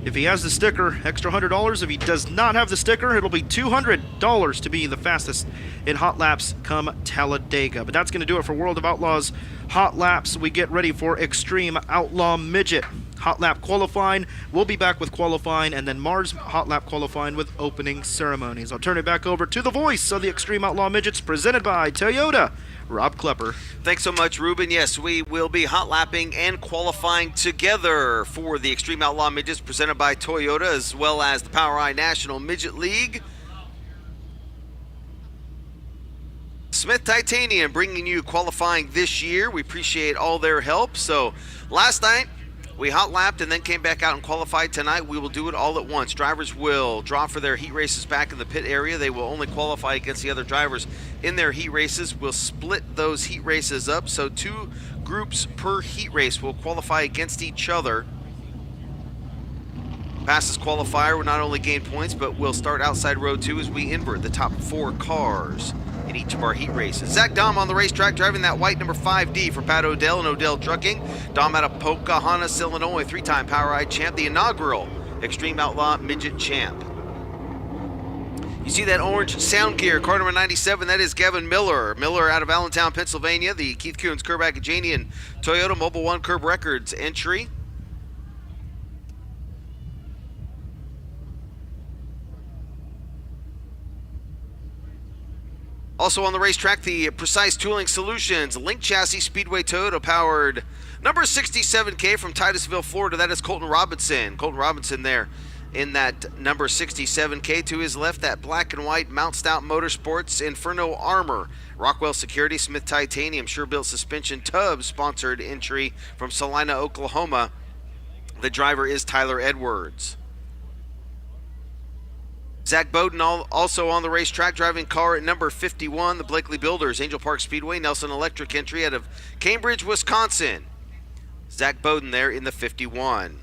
If he has the sticker, extra $100. If he does not have the sticker, it'll be $200 to be the fastest in hot laps come Talladega. But that's going to do it for World of Outlaws hot laps. We get ready for Xtreme Outlaw Midget hot lap qualifying. We'll be back with qualifying, and then Mars hot lap qualifying with opening ceremonies. I'll turn it back over to the voice of the Xtreme Outlaw Midgets, presented by Toyota, Rob Klepper. Thanks so much, Ruben. Yes, we will be hot lapping and qualifying together for the Xtreme Outlaw Midgets presented by Toyota, as well as the POWRi National Midget League. Smith Titanium bringing you qualifying this year. We appreciate all their help. So last night we hot lapped and then came back out and qualified. Tonight we will do it all at once. Drivers will draw for their heat races back in the pit area. They will only qualify against the other drivers in their heat races. We'll split those heat races up, so 2 groups per heat race will qualify against each other. Fastest qualifier will not only gain points, but will start outside row 2 as we invert the top 4 cars in each of our heat races. Zach Dom on the racetrack driving that white number 5D for Pat Odell and Odell Trucking. Dom out of Pocahontas, Illinois, 3-time POWRi champ, the inaugural Xtreme Outlaw Midget champ. You see that orange sound gear, car number 97, that is Gavin Miller. Miller out of Allentown, Pennsylvania, the Keith Coons, Kerback, Janey, and Toyota Mobile One Curb Records entry. Also on the racetrack, the Precise Tooling Solutions, Link Chassis Speedway Toyota powered number 67K from Titusville, Florida. That is Colton Robinson. Colton Robinson there in that number 67K. To his left, that black and white Mount Stout Motorsports Inferno Armor. Rockwell Security, Smith Titanium, Sure Built Suspension Tub sponsored entry from Salina, Oklahoma. The driver is Tyler Edwards. Zach Bowden also on the racetrack, driving car at number 51, the Blakely Builders, Angel Park Speedway, Nelson Electric entry out of Cambridge, Wisconsin. Zach Bowden there in the 51.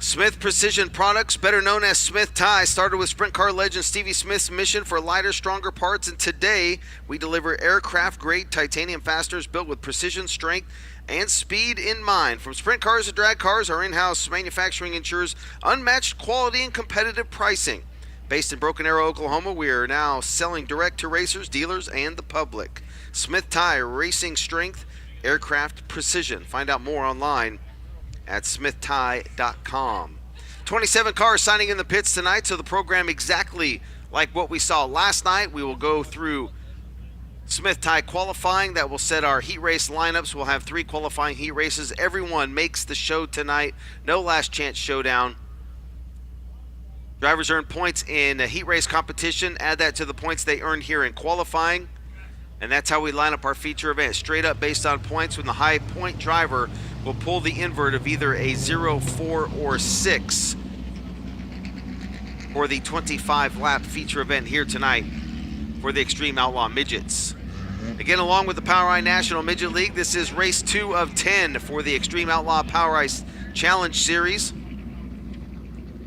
Smith Precision Products, better known as Smith Tie, started with sprint car legend Stevie Smith's mission for lighter, stronger parts, and today we deliver aircraft-grade titanium fasteners built with precision, strength, and speed in mind. From sprint cars to drag cars, our in-house manufacturing ensures unmatched quality and competitive pricing. Based in Broken Arrow, Oklahoma, we are now selling direct to racers, dealers, and the public. Smith Tie, racing strength, aircraft precision. Find out more online at smithtie.com. 27 cars signing in the pits tonight, so the program exactly like what we saw last night. We will go through Smith Tie qualifying. That will set our heat race lineups. We'll have 3 qualifying heat races. Everyone makes the show tonight. No last chance showdown. Drivers earn points in a heat race competition. Add that to the points they earn here in qualifying. And that's how we line up our feature event. Straight up based on points, when the high point driver will pull the invert of either a 0, 4, or 6 for the 25 lap feature event here tonight for the Xtreme Outlaw Midgets. Again, along with the POWRi National Midget League, this is race 2 of 10 for the Xtreme Outlaw POWRi Challenge Series.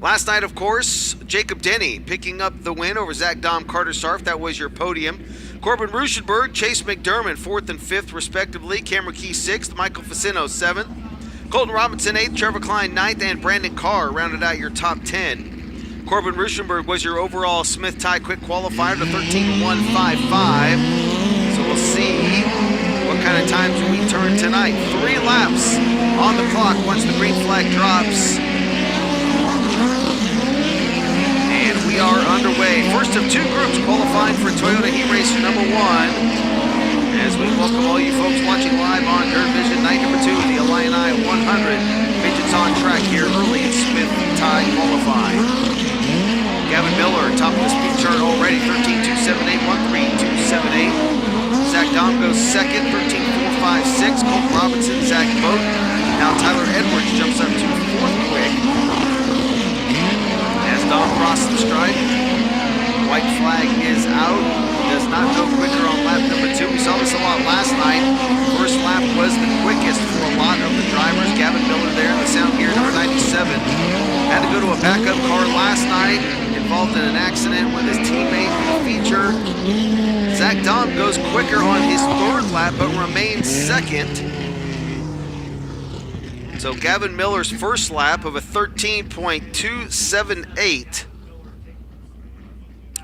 Last night, of course, Jacob Denny picking up the win over Zach Dom, Carter Sarf. That was your podium. Corbin Ruschenberg, Chase McDermott, 4th and 5th, respectively. Cameron Key, 6th. Michael Facino, 7th. Colton Robinson, 8th. Trevor Klein, 9th. And Brandon Carr rounded out your top 10. Corbin Ruschenberg was your overall Smith Tie quick qualifier to 13.155. So we'll see what kind of times we turn tonight. 3 laps on the clock once the green flag drops. We are underway. First of 2 groups qualifying for Toyota Heat Race number 1. As we welcome all you folks watching live on DIRTVision, night number 2 of the Illini 100. Midgets on track here early in Smith Tie qualifying. Gavin Miller, top of the speed chart already, 13.278, 13278. Zach Dom goes 2nd, 13.456. Colton Robinson, Zach Boat. Now Tyler Edwards jumps up to 4th quick. Dom crosses the stripe. White flag is out. Does not go quicker on lap number 2. We saw this a lot last night. First lap was the quickest for a lot of the drivers. Gavin Miller there in the sound gear, number 97. Had to go to a backup car last night. Involved in an accident with his teammate in the feature. Zach Dom goes quicker on his 3rd lap, but remains 2nd. So Gavin Miller's first lap of a 13.278.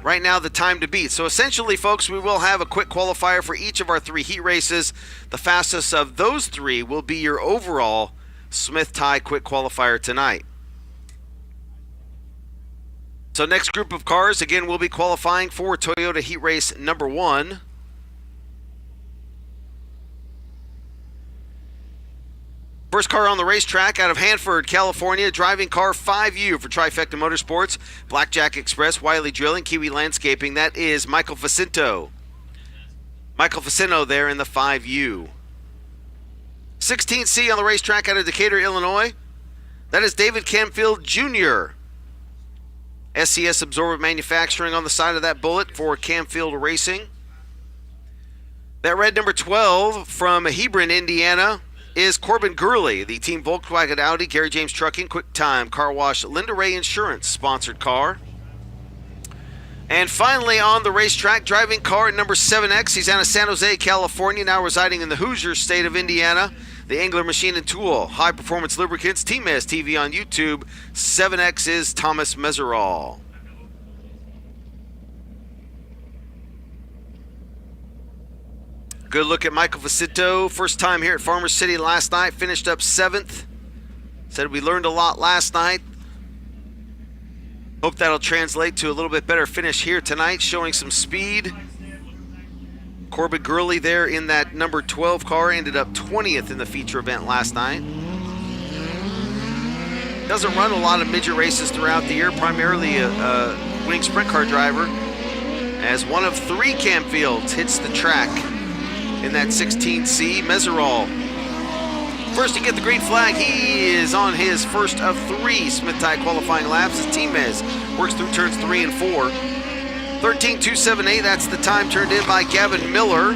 Right now the time to beat. So essentially, folks, we will have a quick qualifier for each of our 3 heat races. The fastest of those 3 will be your overall Smith Tie quick qualifier tonight. So next group of cars, again, we'll be qualifying for Toyota Heat Race number 1. First car on the racetrack out of Hanford, California, driving car 5U for Trifecta Motorsports, Blackjack Express, Wiley Drilling, Kiwi Landscaping. That is Michael Facino. Michael Facino there in the 5U. 16C on the racetrack out of Decatur, Illinois. That is David Camfield Jr. SCS Absorbent Manufacturing on the side of that bullet for Camfield Racing. That red number 12 from Hebron, Indiana, is Corbin Gurley, the Team Volkswagen Audi, Gary James Trucking, Quick Time Car Wash, Linda Ray Insurance sponsored car. And finally on the racetrack, driving car number 7X. He's out of San Jose, California, now residing in the Hoosier state of Indiana. The Angler Machine and Tool, High Performance Lubricants, Team S TV on YouTube. 7X is Thomas Meserol. Good look at Michael Facino. First time here at Farmer City last night. Finished up 7th. Said we learned a lot last night. Hope that'll translate to a little bit better finish here tonight. Showing some speed. Corbin Gurley there in that number 12 car. Ended up 20th in the feature event last night. Doesn't run a lot of midget races throughout the year. Primarily a winning sprint car driver. As one of 3 Camfields hits the track in that 16C. Meserol, first to get the green flag. He is on his first of 3 Smith Tie qualifying laps. His team works through turns 3 and 4. 13.278, that's the time turned in by Gavin Miller.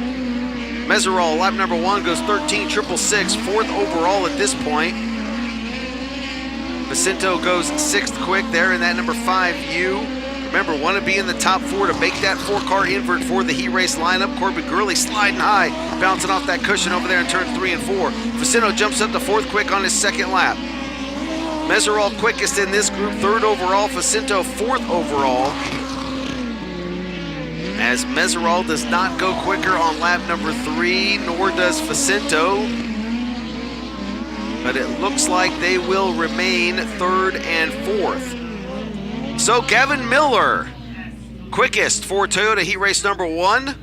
Meserol, lap number 1, goes 13.666, 4th overall at this point. Jacinto goes 6th quick there in that number 5U. Remember, want to be in the top 4 to make that 4-car invert for the Heat Race lineup. Corbin Gurley sliding high, bouncing off that cushion over there in turns 3 and 4. Jacinto jumps up to 4th quick on his 2nd lap. Meserol quickest in this group, 3rd overall. Jacinto 4th overall. As Meserol does not go quicker on lap number 3, nor does Jacinto. But it looks like they will remain 3rd and 4th. So Gavin Miller, quickest for Toyota Heat Race number 1.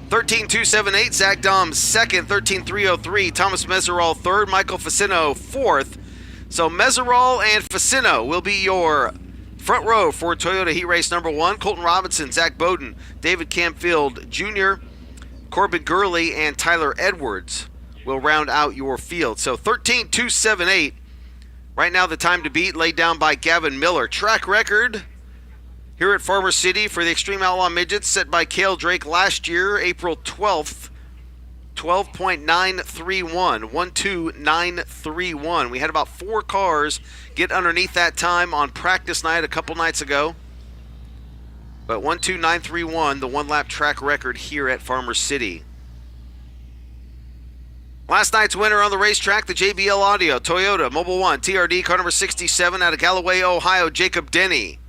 13.278, Zach Dom 2nd, 13.303. Thomas Meserol 3rd, Michael Facino 4th. So Meserol and Facino will be your front row for Toyota Heat Race number 1. Colton Robinson, Zach Bowden, David Campfield Jr., Corbin Gurley, and Tyler Edwards will round out your field. So 13.278. Right now the time to beat laid down by Gavin Miller. Track record here at Farmer City for the Xtreme Outlaw Midgets set by Cale Drake last year, April 12th. 12.931, 12931. We had about 4 cars get underneath that time on practice night a couple nights ago. But 12931, the 1-lap track record here at Farmer City. Last night's winner on the racetrack, the JBL Audio Toyota Mobile 1 TRD car number 67 out of Galloway, Ohio, Jacob Denny.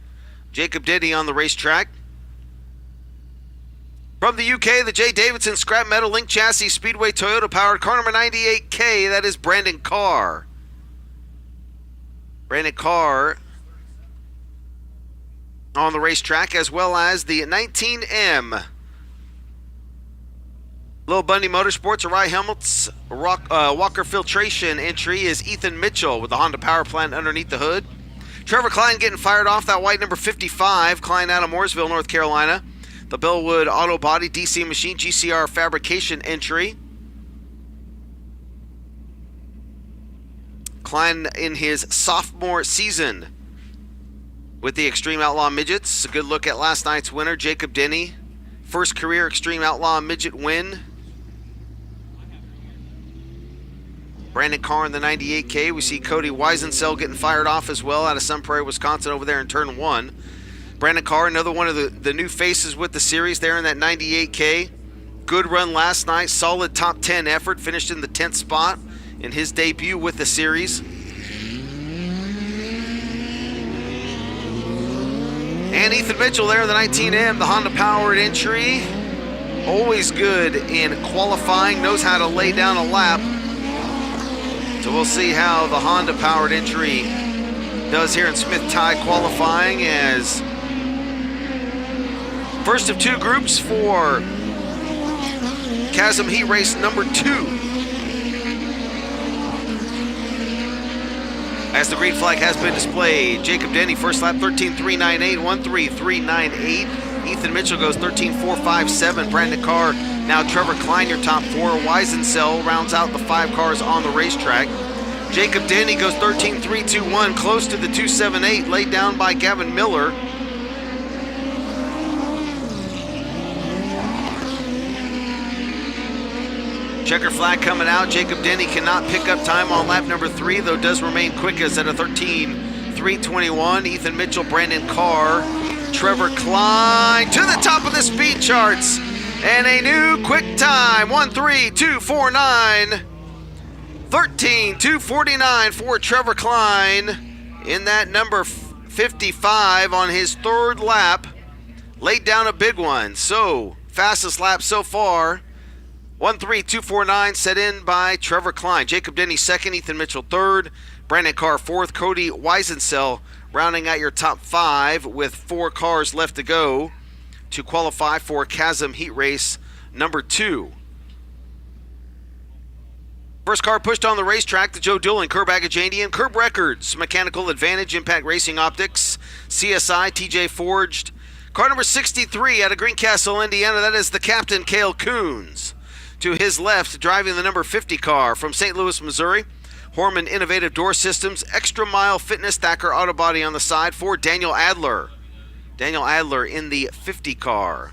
Jacob Denny on the racetrack. From the UK, the J. Davidson Scrap Metal Link Chassis Speedway Toyota powered car number 98K, that is Brandon Carr. Brandon Carr on the racetrack, as well as the 19M. Little Bundy Motorsports, Arai Helmets, Walker Filtration entry is Ethan Mitchell with the Honda power plant underneath the hood. Trevor Klein getting fired off, that white number 55, Klein out of Mooresville, North Carolina. The Bellwood Auto Body DC Machine GCR Fabrication entry. Klein in his sophomore season with the Xtreme Outlaw Midgets. A good look at last night's winner, Jacob Denny. First career Xtreme Outlaw Midget win. Brandon Carr in the 98K. We see Cody Weisensell getting fired off as well out of Sun Prairie, Wisconsin over there in turn 1. Brandon Carr, another one of the new faces with the series there in that 98K. Good run last night, solid top 10 effort, finished in the 10th spot in his debut with the series. And Ethan Mitchell there in the 19M, the Honda powered entry. Always good in qualifying, knows how to lay down a lap. So we'll see how the Honda powered entry does here in Smith Tide qualifying, as first of 2 groups for Chasm Heat Race number 2. As the green flag has been displayed, Jacob Denny first lap 13.398, 133.98. Ethan Mitchell goes 13.457. Brandon Carr, now Trevor Klein, your top 4. Weisensell rounds out the 5 cars on the racetrack. Jacob Denny goes 13.321, close to the 2.78, laid down by Gavin Miller. Checker flag coming out. Jacob Denny cannot pick up time on lap number 3, though does remain quickest at a 13.321. Ethan Mitchell, Brandon Carr, Trevor Klein to the top of the speed charts. And a new quick time, 1.3249. 13.249 for Trevor Klein in that number 55 on his 3rd lap. Laid down a big one. So, fastest lap so far. 1.3249 set in by Trevor Klein. Jacob Denny 2nd, Ethan Mitchell 3rd, Brandon Carr 4th, Cody Weisensell rounding out your top 5 with 4 cars left to go to qualify for Chasm Heat Race number 2. First car pushed on the racetrack, the Joe Doolan Curb Agajanian, Curb Records, Mechanical Advantage, Impact Racing Optics, CSI, TJ Forged. Car number 63 out of Greencastle, Indiana, that is the captain, Cale Coons. To his left, driving the number 50 car from St. Louis, Missouri, Horman Innovative Door Systems, Extra Mile Fitness, Thacker Auto Body on the side for Daniel Adler. Daniel Adler in the 50 car.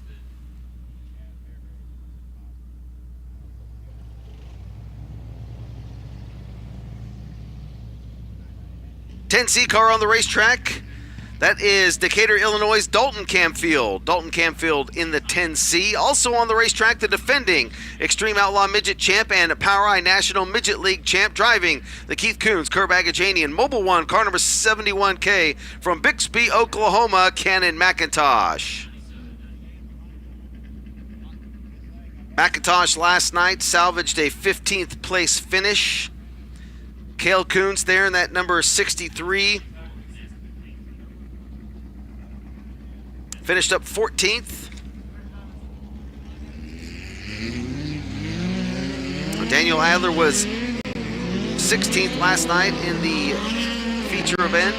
10C car on the racetrack. That is Decatur, Illinois' Dalton Camfield. Dalton Camfield in the 10C. Also on the racetrack, the defending Xtreme Outlaw Midget champ and POWRi National Midget League champ, driving the Keith Coons, Kerr Agajanian, Mobile One, car number 71K from Bixby, Oklahoma, Cannon McIntosh. McIntosh last night salvaged a 15th place finish. Cale Coons there in that number 63. Finished up 14th. Daniel Adler was 16th last night in the feature event.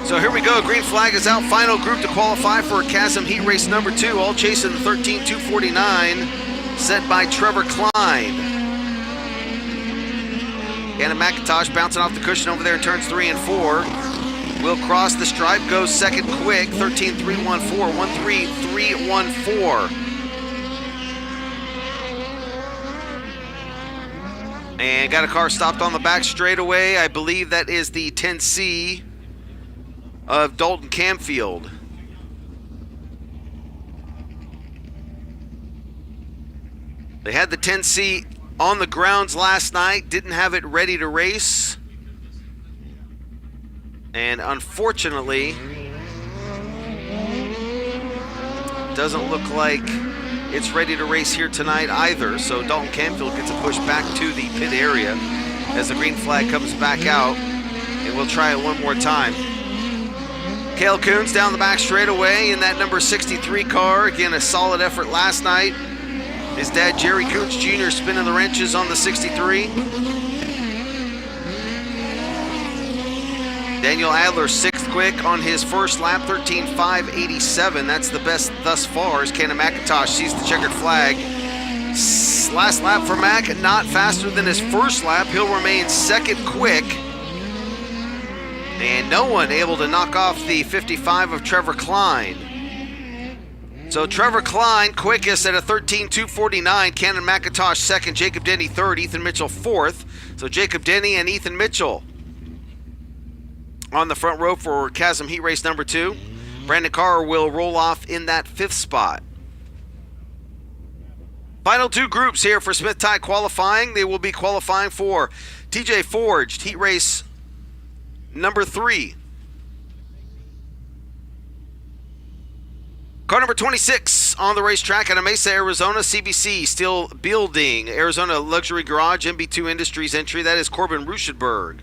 So here we go. Green flag is out. Final group to qualify for Chasm Heat Race number 2. All chasing the 13-249 set by Trevor Klein. Anna McIntosh bouncing off the cushion over there in turns 3 and 4. Will cross the stripe, goes second quick, 13-314, 1-3-3-1-4. And got a car stopped on the back straightaway. I believe that is the 10C of Dalton Camfield. They had the 10C on the grounds last night, didn't have it ready to race. And unfortunately, doesn't look like it's ready to race here tonight either. So Dalton Camfield gets a push back to the pit area as the green flag comes back out. And we'll try it one more time. Cale Coons down the back straightaway in that number 63 car. Again, a solid effort last night. His dad, Jerry Coons Jr., spinning the wrenches on the 63. Daniel Adler, 6th quick on his first lap, 13.587. That's the best thus far as Cannon McIntosh sees the checkered flag. Last lap for Mac, not faster than his first lap. He'll remain second quick. And no one able to knock off the 55 of Trevor Klein. So Trevor Klein, quickest at a 13.249. Cannon McIntosh second, Jacob Denny third, Ethan Mitchell fourth. So Jacob Denny and Ethan Mitchell on the front row for Chasm Heat Race number 2. Brandon Carr will roll off in that 5th spot. Final 2 groups here for Smith Tie qualifying. They will be qualifying for TJ Forged Heat Race number 3. Car number 26 on the racetrack out of Mesa, Arizona. CBC still building. Arizona Luxury Garage, MB2 Industries entry. That is Corbin Ruschenberg.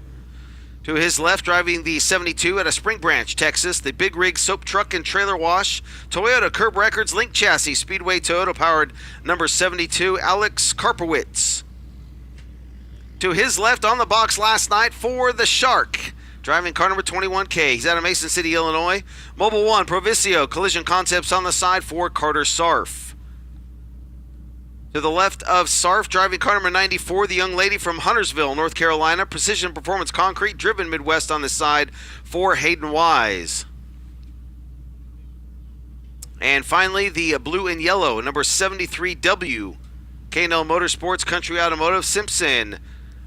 To his left, driving the 72 out of Spring Branch, Texas. The Big Rig Soap Truck and Trailer Wash. Toyota Curb Records Link Chassis. Speedway Toyota powered number 72, Alex Karpowitz. To his left on the box last night for the Shark. Driving car number 21K. He's out of Mason City, Illinois. Mobile One, Provicio, Collision Concepts on the side for Carter Sarf. To the left of Sarf, driving car number 94, the young lady from Huntersville, North Carolina. Precision Performance Concrete, driven Midwest on the side for Hayden Wise. And finally, the blue and yellow, number 73W. K&L Motorsports, Country Automotive, Simpson.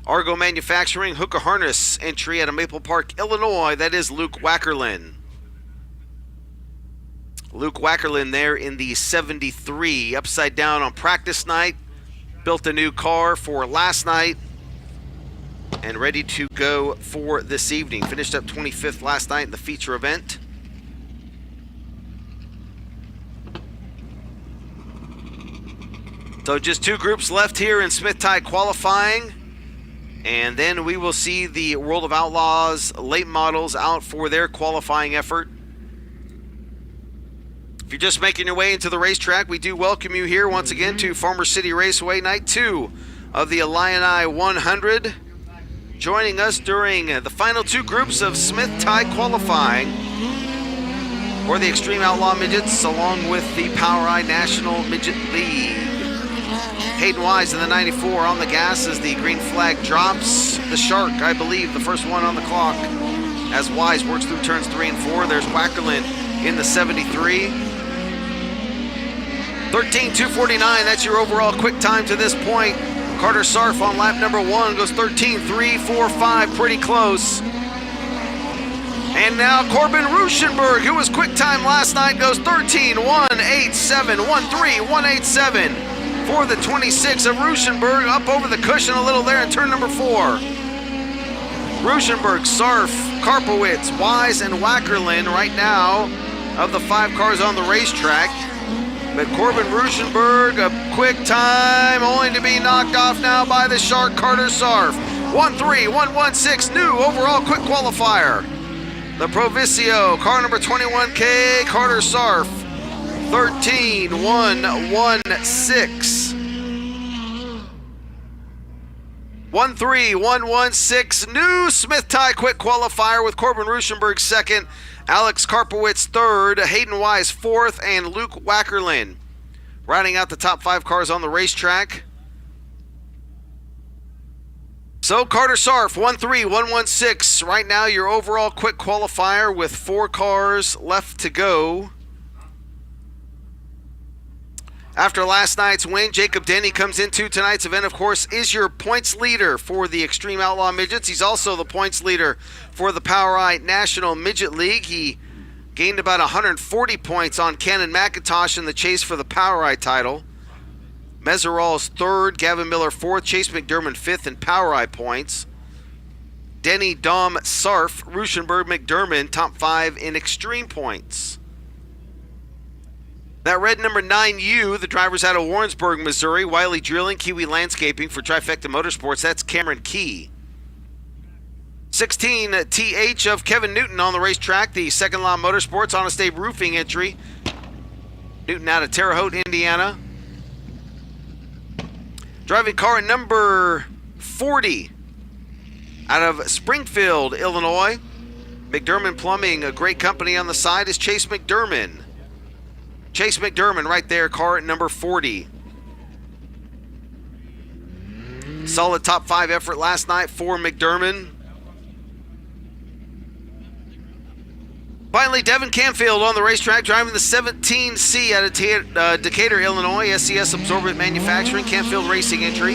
Argo Manufacturing, Hooker Harness entry out of Maple Park, Illinois. That is Luke Wackerlin. Luke Wackerlin there in the 73. Upside down on practice night. Built a new car for last night. And ready to go for this evening. Finished up 25th last night in the feature event. So just 2 groups left here in Smith Tie qualifying. And then we will see the World of Outlaws late models out for their qualifying effort. If you're just making your way into the racetrack, we do welcome you here once again to Farmer City Raceway, night 2 of the Illini 100. Joining us during the final 2 groups of Smith Tie qualifying for the Xtreme Outlaw Midgets, along with the POWRi National Midget League. Hayden Wise in the 94 on the gas as the green flag drops. The Shark, I believe, the first one on the clock as Wise works through turns 3 and 4. There's Wackerlin in the 73. 13.249, that's your overall quick time to this point. Carter Sarf on lap number 1 goes 13.345, pretty close. And now Corbin Ruschenberg, who was quick time last night, goes 13.187, 13.187 for the 26 of Ruschenberg, up over the cushion a little there in turn number 4. Ruschenberg, Sarf, Karpowitz, Wise, and Wackerlin right now of the 5 cars on the racetrack. But Corbin Ruschenberg, a quick time, only to be knocked off now by the Shark Carter Sarf. 1.3.116, new overall quick qualifier. The Provicio, car number 21K, Carter Sarf, 13.116. 1.3.116, new Smith tie quick qualifier with Corbin Ruschenberg second, Alex Karpowitz third, Hayden Wise fourth, and Luke Wackerlin riding out the top 5 cars on the racetrack. So Carter Sarf, 1.3.116, right now your overall quick qualifier with 4 cars left to go. After last night's win, Jacob Denny comes into tonight's event, of course, is your points leader for the Xtreme Outlaw Midgets. He's also the points leader for the POWRi National Midget League. He gained about 140 points on Cannon McIntosh in the chase for the POWRi title. Meserol's third, Gavin Miller fourth, Chase McDermott fifth in POWRi points. Denny, Dom, Sarf, Ruschenberg, McDermott, top 5 in Xtreme points. That red number 9U, the driver's out of Warrensburg, Missouri. Wiley Drilling, Kiwi Landscaping for Trifecta Motorsports. That's Cameron Key. 16 TH of Kevin Newton on the racetrack. The Second Law Motorsports Honest Abe Roofing entry. Newton out of Terre Haute, Indiana. Driving car number 40 out of Springfield, Illinois. McDermott Plumbing, a great company on the side, is Chase McDermott. Chase McDermott right there, car at number 40. Solid top 5 effort last night for McDermott. Finally, Devin Canfield on the racetrack, driving the 17C out of Decatur, Illinois, SCS Absorbent Manufacturing, Canfield Racing entry.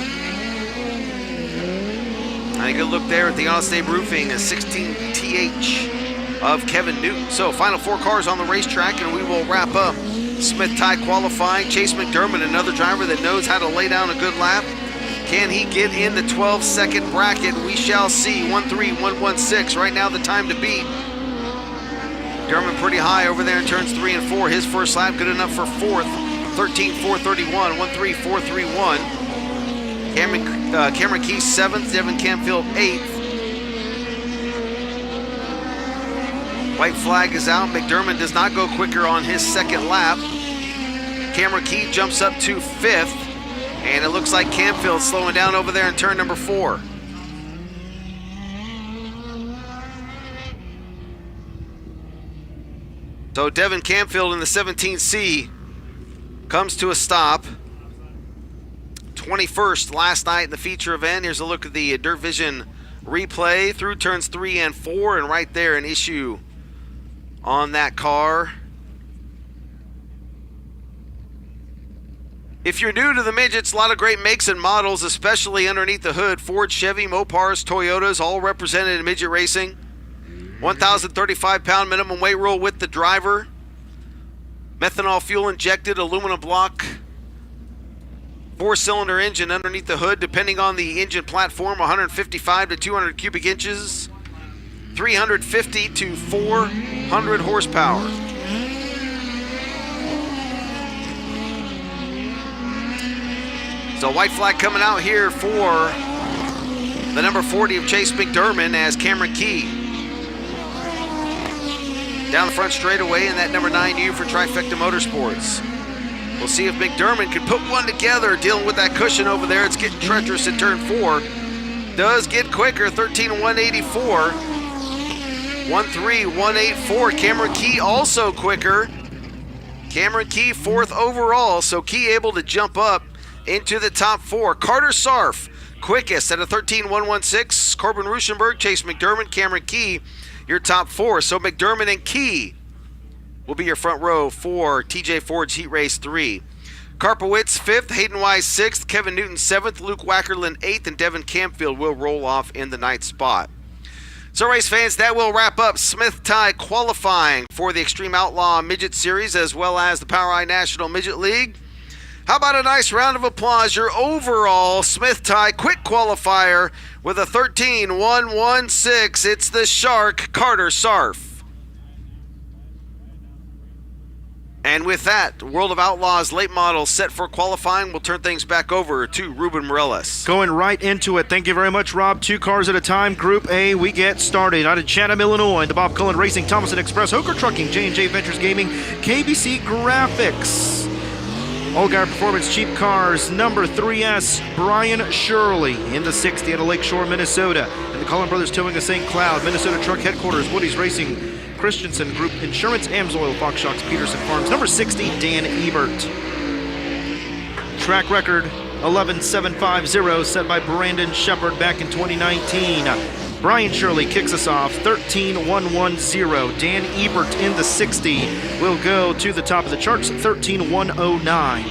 And a good look there at the Honest Abe Roofing, a 16TH of Kevin Newton. So, final 4 cars on the racetrack, and we will wrap up Smith tie qualifying. Chase McDermott, another driver that knows how to lay down a good lap. Can he get in the 12-second bracket? We shall see. 1.3.116. Right now, the time to beat. McDermott pretty high over there in turns 3 and 4. His first lap good enough for 4th. 13.431. 1.3431. Cameron Key 7th. Devin Canfield 8th. White flag is out. McDermott does not go quicker on his second lap. Cameron Key jumps up to 5th. And it looks like Canfield slowing down over there in turn number 4. So Devin Canfield in the 17C comes to a stop. 21st last night in the feature event. Here's a look at the DIRTVision replay through turns 3 and 4. And right there, an issue on that car. If you're new to the midgets, a lot of great makes and models, especially underneath the hood. Ford, Chevy, Mopars, Toyotas, all represented in midget racing. 1,035-pound minimum weight rule with the driver. Methanol fuel injected, aluminum block, 4-cylinder engine underneath the hood, depending on the engine platform, 155 to 200 cubic inches. 350 to 400 horsepower. So white flag coming out here for the number 40 of Chase McDermott as Cameron Key down the front straightaway in that number 9U for Trifecta Motorsports. We'll see if McDermott can put one together, dealing with that cushion over there. It's getting treacherous in turn 4. Does get quicker, 13.184. 1.3.184. Cameron Key also quicker. Cameron Key 4th overall, so Key able to jump up into the top 4. Carter Sarf quickest at a 13.116. Corbin Ruschenberg, Chase McDermott, Cameron Key, your top 4. So McDermott and Key will be your front row for TJ Ford's Heat Race 3. Karpowitz 5th, Hayden Wise 6th, Kevin Newton 7th, Luke Wackerlin 8th, and Devin Campfield will roll off in the 9th spot. So race fans, that will wrap up Smith Tie qualifying for the Xtreme Outlaw Midget Series as well as the POWRi National Midget League. How about a nice round of applause, your overall Smith Tie quick qualifier with a 13.116. It's the Shark, Carter Sarf. And with that, World of Outlaws late model set for qualifying. We'll turn things back over to Ruben Morellis. Going right into it. Thank you very much, Rob. 2 cars at a time. Group A, we get started. Out of Chatham, Illinois, the Bob Cullen Racing, Thomason Express, Hoker Trucking, J&J Ventures Gaming, KBC Graphics. Allgaier Performance Cheap Cars, number 3S, Brian Shirley in the 60 out of Lakeshore, Minnesota. And the Cullen Brothers Towing of St. Cloud, Minnesota Truck Headquarters, Woody's Racing, Christensen Group Insurance, Amsoil, Fox Shocks, Peterson Farms. Number 60, Dan Ebert. Track record 11.750 set by Brandon Shepard back in 2019. Brian Shirley kicks us off, 13.110. Dan Ebert in the 60 will go to the top of the charts, 13.109.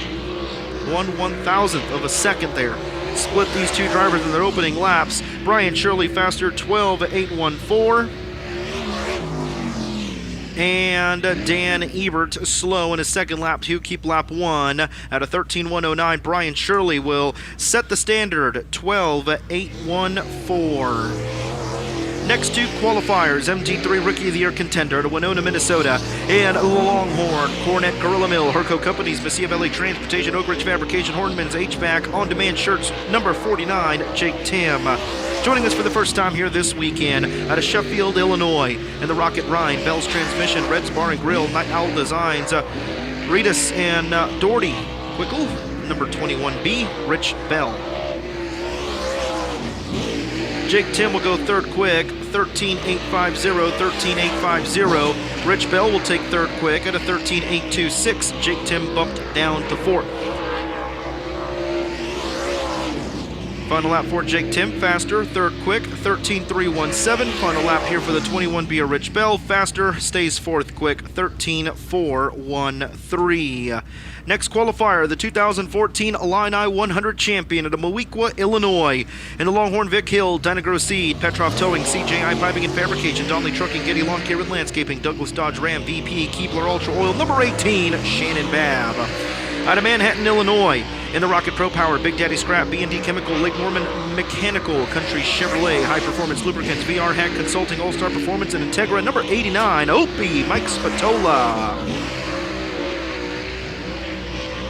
1/1000th of a second there. Split these two drivers in their opening laps. Brian Shirley faster, 12.814. And Dan Ebert slow in his second lap to keep lap 1 at a 13.109. Brian Shirley will set the standard, 12.814. Next 2 qualifiers, MT3 Rookie of the Year contender to Winona, Minnesota, and Longhorn, Cornet, Gorilla Mill, Herco Companies, Messia Valley Transportation, Oak Ridge Fabrication, Hornman's HVAC, On Demand Shirts, number 49, Jake Tim. Joining us for the first time here this weekend out of Sheffield, Illinois, and the Rocket Rhine, Bell's Transmission, Red's Bar and Grill, Night Owl Designs, Ritas and Doherty Quickle, number 21B, Rich Bell. Jake Tim will go third quick, 13.850, 13.850. Rich Bell will take third quick at a 13.826. Jake Tim bumped down to 4th. Final lap for Jake Tim, faster, third quick, 13.317. Final lap here for the 21B of Rich Bell, faster, stays 4th quick, 13.413. Next qualifier, the 2014 Illini 100 champion at Moweaqua, Illinois. In the Longhorn, Vic Hill, Dynagro Seed, Petrov Towing, CJI Piping and Fabrication, Donnelly Trucking, Getty Lawn Care and Landscaping, Douglas Dodge Ram, VP, Keebler Ultra Oil, number 18, Shannon Babb. Out of Manhattan, Illinois, in the Rocket Pro Power, Big Daddy Scrap, B&D Chemical, Lake Norman Mechanical, Country Chevrolet, High Performance Lubricants, VR Hack Consulting, All-Star Performance, and Integra, number 89, Opie, Mike Spatola.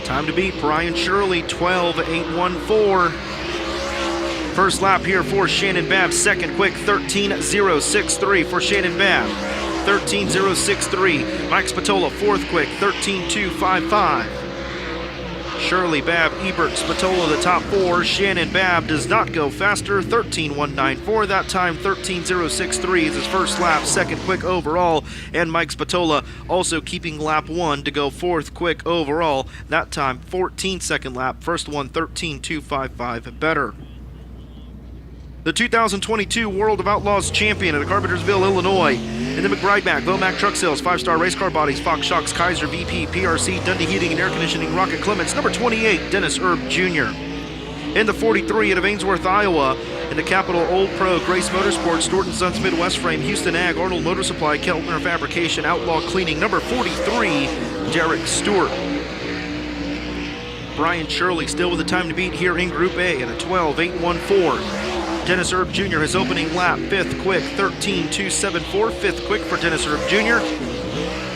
Time to beat, Brian Shirley, 12.814. First lap here for Shannon Babb, second quick, 13.063 for Shannon Babb. 13.063. Mike Spatola, 4th quick, 13.255. Shirley, Babb, Ebert, Spatola, the top 4. Shannon Babb does not go faster, 13.194. That time, 13.063 is his first lap, second quick overall. And Mike Spatola also keeping lap 1 to go 4th quick overall. That time, 14-second lap, first one, 13.255 better. The 2022 World of Outlaws champion at Carpentersville, Illinois. In the McBride Mac, Vomac Truck Sales, 5-Star Race Car Bodies, Fox Shocks, Kaiser, VP, PRC, Dundee Heating and Air Conditioning, Rocket Clements, number 28, Dennis Erb Jr. In the 43 out of Ainsworth, Iowa. In the Capital Old Pro, Grace Motorsports, Storton Sons Midwest Frame, Houston Ag, Arnold Motor Supply, Keltner Fabrication, Outlaw Cleaning, number 43, Derek Stewart. Brian Shirley still with the time to beat here in Group A at a 12.814. Dennis Erb Jr. his opening lap, 5th quick, 13.274. 5th quick for Dennis Erb Jr.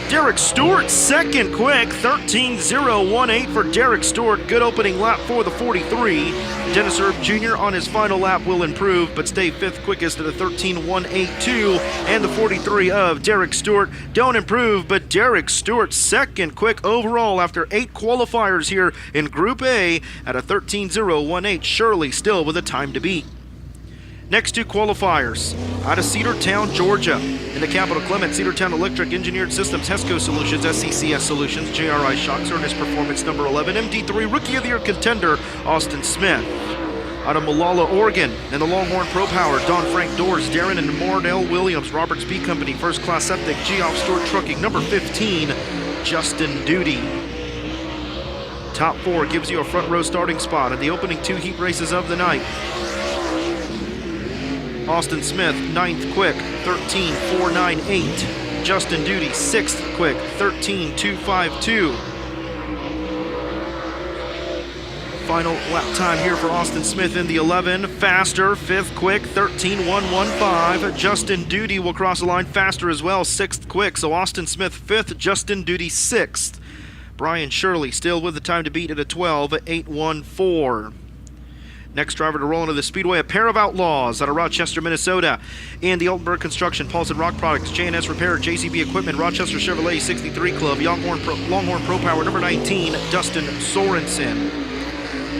Derek Stewart, 2nd quick, 13.018 for Derek Stewart. Good opening lap for the 43. Dennis Erb Jr. on his final lap will improve, but stay 5th quickest at a 13.182. And the 43 of Derek Stewart don't improve, but Derek Stewart, 2nd quick overall after 8 qualifiers here in Group A at a 13.018. Shirley still with a time to beat. Next 2 qualifiers, out of Cedartown, Georgia. In the Capital Clement, Cedartown Electric Engineered Systems, HESCO Solutions, SCCS Solutions, JRI Shocks, Ernest Performance, number 11, MD3 Rookie of the Year contender, Austin Smith. Out of Molalla, Oregon, in the Longhorn Pro Power, Don Frank Doors, Darren and Mordell Williams, Roberts B Company, First Class Septic, Geoff Stewart Trucking, number 15, Justin Duty. Top 4 gives you a front row starting spot in the opening 2 heat races of the night. Austin Smith, 9th quick, 13.498. Justin Duty, 6th quick, 13.252. Final lap time here for Austin Smith in the 11. Faster, 5th quick, 13.115. Justin Duty will cross the line faster as well, 6th quick. So Austin Smith 5th, Justin Duty 6th. Brian Shirley still with the time to beat at a 12.814. Next driver to roll into the speedway, a pair of Outlaws out of Rochester, Minnesota. In the Altenberg Construction, Paulson Rock Products, J&S Repair, JCB Equipment, Rochester Chevrolet 63 Club, Longhorn Pro Power, number 19, Dustin Sorensen.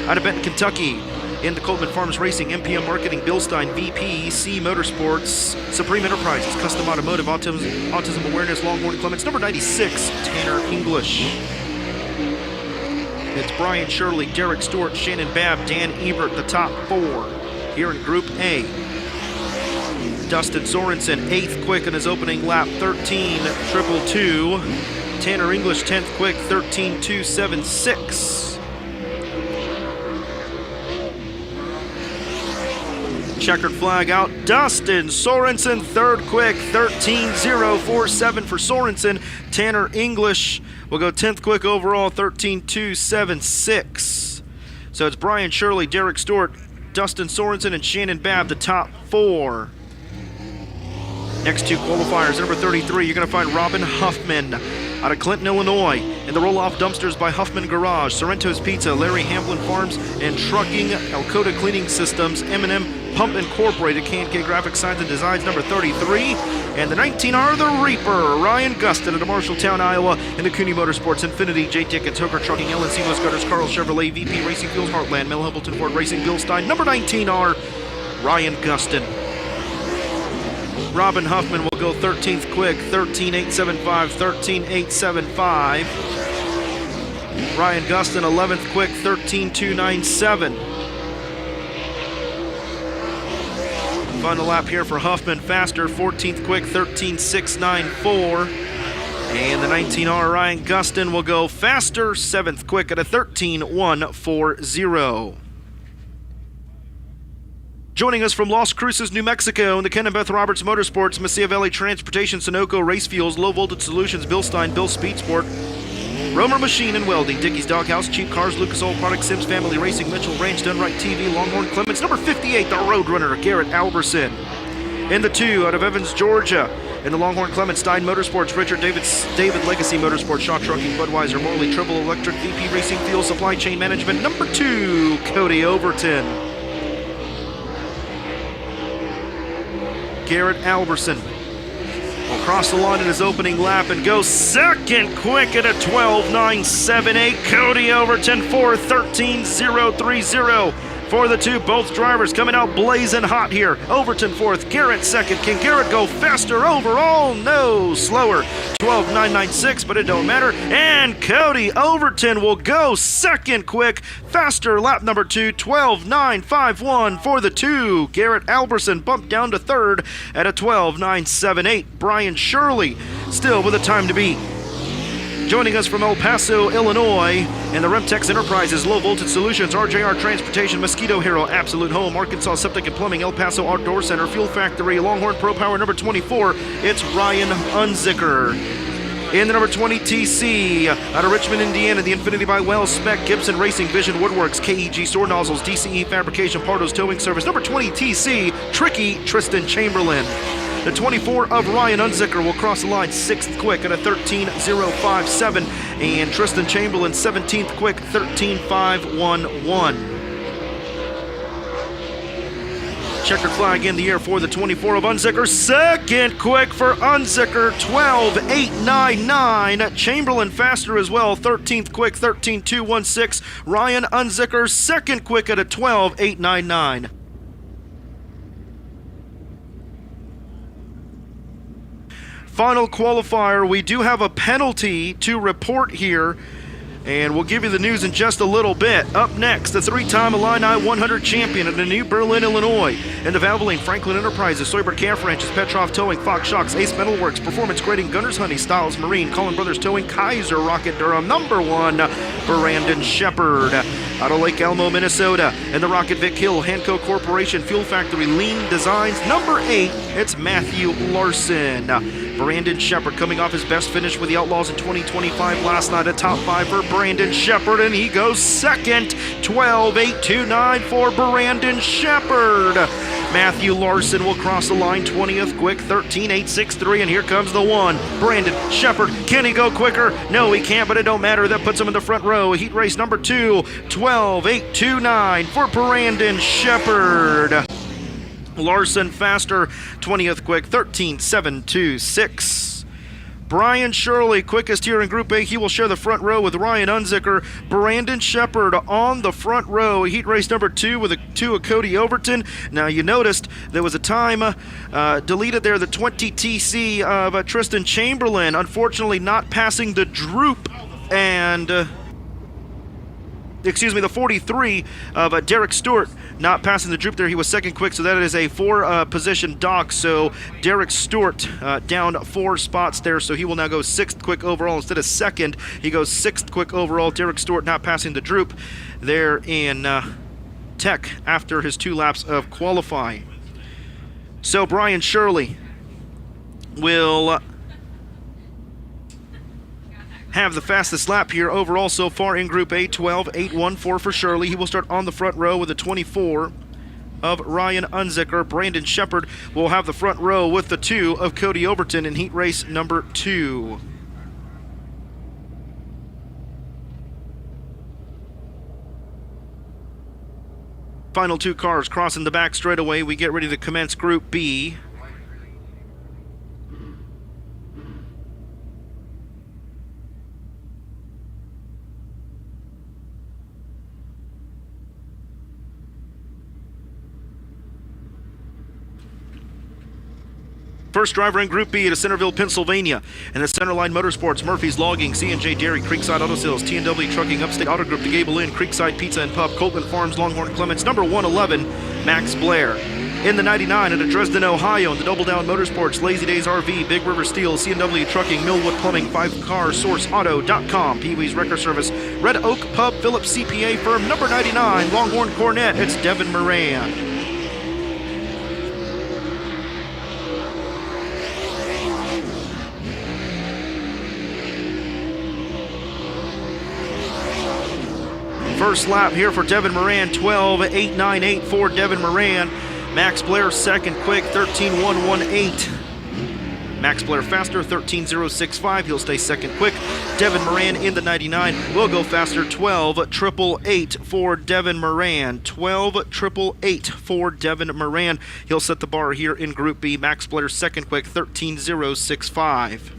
Out of Benton, Kentucky, in the Coleman Farms Racing, MPM Marketing, Bill Stein, VPC Motorsports, Supreme Enterprises, Custom Automotive, Autism Awareness, Longhorn Clements, number 96, Tanner English. It's Brian Shirley, Derek Stewart, Shannon Babb, Dan Ebert, the top 4 here in Group A. Dustin Sorensen, 8th quick in his opening lap, 13.222. Tanner English, 10th quick, 13.276. Checkered flag out. Dustin Sorensen, 3rd quick, 13.047 for Sorensen. Tanner English will go 10th quick overall, 13.276. So it's Brian Shirley, Derek Stewart, Dustin Sorensen, and Shannon Babb, the top 4. Next 2 qualifiers. Number 33, you're going to find Robin Huffman out of Clinton, Illinois. In the roll-off dumpsters by Huffman Garage, Sorrento's Pizza, Larry Hamblin Farms, and Trucking, Alcoda Cleaning Systems, M&M Pump Incorporated, K&K Graphic Signs and Designs, number 33. And the 19R, the Reaper, Ryan Gustin out of Marshalltown, Iowa. In the Cooney Motorsports, Infinity, J Tickets, Hooker Trucking, LNC West Gutters, Carl Chevrolet, VP Racing Fuels, Heartland, Mel Hamilton Ford Racing, Bill Stein, number 19R, Ryan Gustin. Robin Huffman will go 13th quick, 13.875, 13.875. Ryan Gustin, 11th quick, 13.297. Final lap here for Huffman, faster, 14th quick, 13.694. And the 19R Ryan Gustin will go faster, 7th quick at a 13.140. Joining us from Las Cruces, New Mexico, in the Ken and Beth Roberts Motorsports, Mesilla Valley Transportation, Sunoco Race Fuels, Low Voltage Solutions, Bill Stein, Bill Speed Sport, Romer Machine and Welding, Dickey's Doghouse, Cheap Cars, Lucas Oil Products, Sims Family Racing, Mitchell Ranch, Dunright TV, Longhorn Clements, number 58, the Roadrunner, Garrett Alberson. In the 2, out of Evans, Georgia, in the Longhorn Clements, Stein Motorsports, Richard David Legacy Motorsports, Shaw Trucking, Budweiser, Morley, Triple Electric, VP Racing Fuel Supply Chain Management, number 2, Cody Overton. Garrett Alberson will cross the line in his opening lap and go 2nd quick at a 12.978. Cody Overton, 4th, 13.030 for the 2. Both drivers coming out blazing hot here. Overton 4th, Garrett 2nd. Can Garrett go faster overall? No, slower. 12.996, but it don't matter. And Cody Overton will go 2nd quick, faster, lap number 2, 12.951 for the 2. Garrett Alberson bumped down to 3rd at a 12.978. Brian Shirley still with a time to beat. Joining us from El Paso, Illinois, and the Remtex Enterprises, Low Voltage Solutions, RJR Transportation, Mosquito Hero, Absolute Home, Arkansas Septic and Plumbing, El Paso Outdoor Center, Fuel Factory, Longhorn Pro Power, number 24, it's Ryan Unzicker. In the number 20 TC, out of Richmond, Indiana, the Infinity by Wells, Spec, Gibson Racing, Vision Woodworks, KEG Sword Nozzles, DCE Fabrication, Pardos Towing Service, number 20 TC, Tricky Tristan Chamberlain. The 24 of Ryan Unzicker will cross the line 6th quick at a 13.057, and Tristan Chamberlain 17th quick, 13.511. Checkered flag in the air for the 24 of Unzicker. 2nd quick for Unzicker, 12.899. Chamberlain faster as well, 13th quick, 13.216. Ryan Unzicker 2nd quick at a 12.899. Final qualifier, we do have a penalty to report here And we'll give you the news in just a little bit. Up next, the 3-time Illini 100 champion of the New Berlin, Illinois. In the Valvoline, Franklin Enterprises, Soybert Calf Ranches, Petrov Towing, Fox Shocks, Ace Metalworks, Performance Grading, Gunners Honey, Styles Marine, Collin Brothers Towing, Kaiser, Rocket Durham, #1, Brandon Shepard. Out of Lake Elmo, Minnesota. In the Rocket Vic Hill, Hanco Corporation, Fuel Factory, Lean Designs, #8, it's Matthew Larson. Brandon Shepard coming off his best finish with the Outlaws in 2025 last night, a top 5 for Brandon Shepard, and he goes second. 12.829 for Brandon Shepard. Matthew Larson will cross the line 20th quick, 13.863, and here comes the 1. Brandon Shepard, can he go quicker? No, he can't, but it don't matter. That puts him in the front row. Heat race number 2, 12.829 for Brandon Shepard. Larson faster, 20th quick, 13.726. Brian Shirley, quickest here in Group A. He will share the front row with Ryan Unzicker. Brandon Shepard on the front row. Heat race number 2 with a 2 of Cody Overton. Now, you noticed there was a time deleted there, the 20 TC of Tristan Chamberlain, unfortunately not passing the Droop and... the 43 of Derek Stewart, not passing the Droop there. He was second quick, so that is a 4-position dock. So Derek Stewart down 4 spots there, so he will now go 6th quick overall instead of 2nd. He goes 6th quick overall. Derek Stewart not passing the Droop there in Tech after his 2 laps of qualifying. So Brian Shirley will have the fastest lap here overall so far in Group A, 12.814 for Shirley. He will start on the front row with a 24 of Ryan Unzicker. Brandon Shepard will have the front row with the 2 of Cody Overton in heat race number 2. Final 2 cars crossing the back straightaway. We get ready to commence Group B. First driver in Group B to Centerville, Pennsylvania. And the Centerline Motorsports, Murphy's Logging, C&J Dairy, Creekside Auto Sales, T&W Trucking, Upstate Auto Group, The Gable Inn, Creekside Pizza and Pub, Coltman Farms, Longhorn Clements, #111, Max Blair. In the 99 at Dresden, Ohio, in the Double Down Motorsports, Lazy Days RV, Big River Steel, C&W Trucking, Millwood Plumbing, 5CarSourceAuto.com, Pee-wee's Wrecker Service, Red Oak Pub, Phillips CPA Firm, #99, Longhorn Cornet, it's Devin Moran. First lap here for Devin Moran, 12.898 for Devin Moran. Max Blair second quick, 13.118. Max Blair faster, 13.065. He'll stay second quick. Devin Moran in the 99 will go faster, 12.888 for Devin Moran. 12.888 for Devin Moran. He'll set the bar here in Group B. Max Blair second quick, 13.065.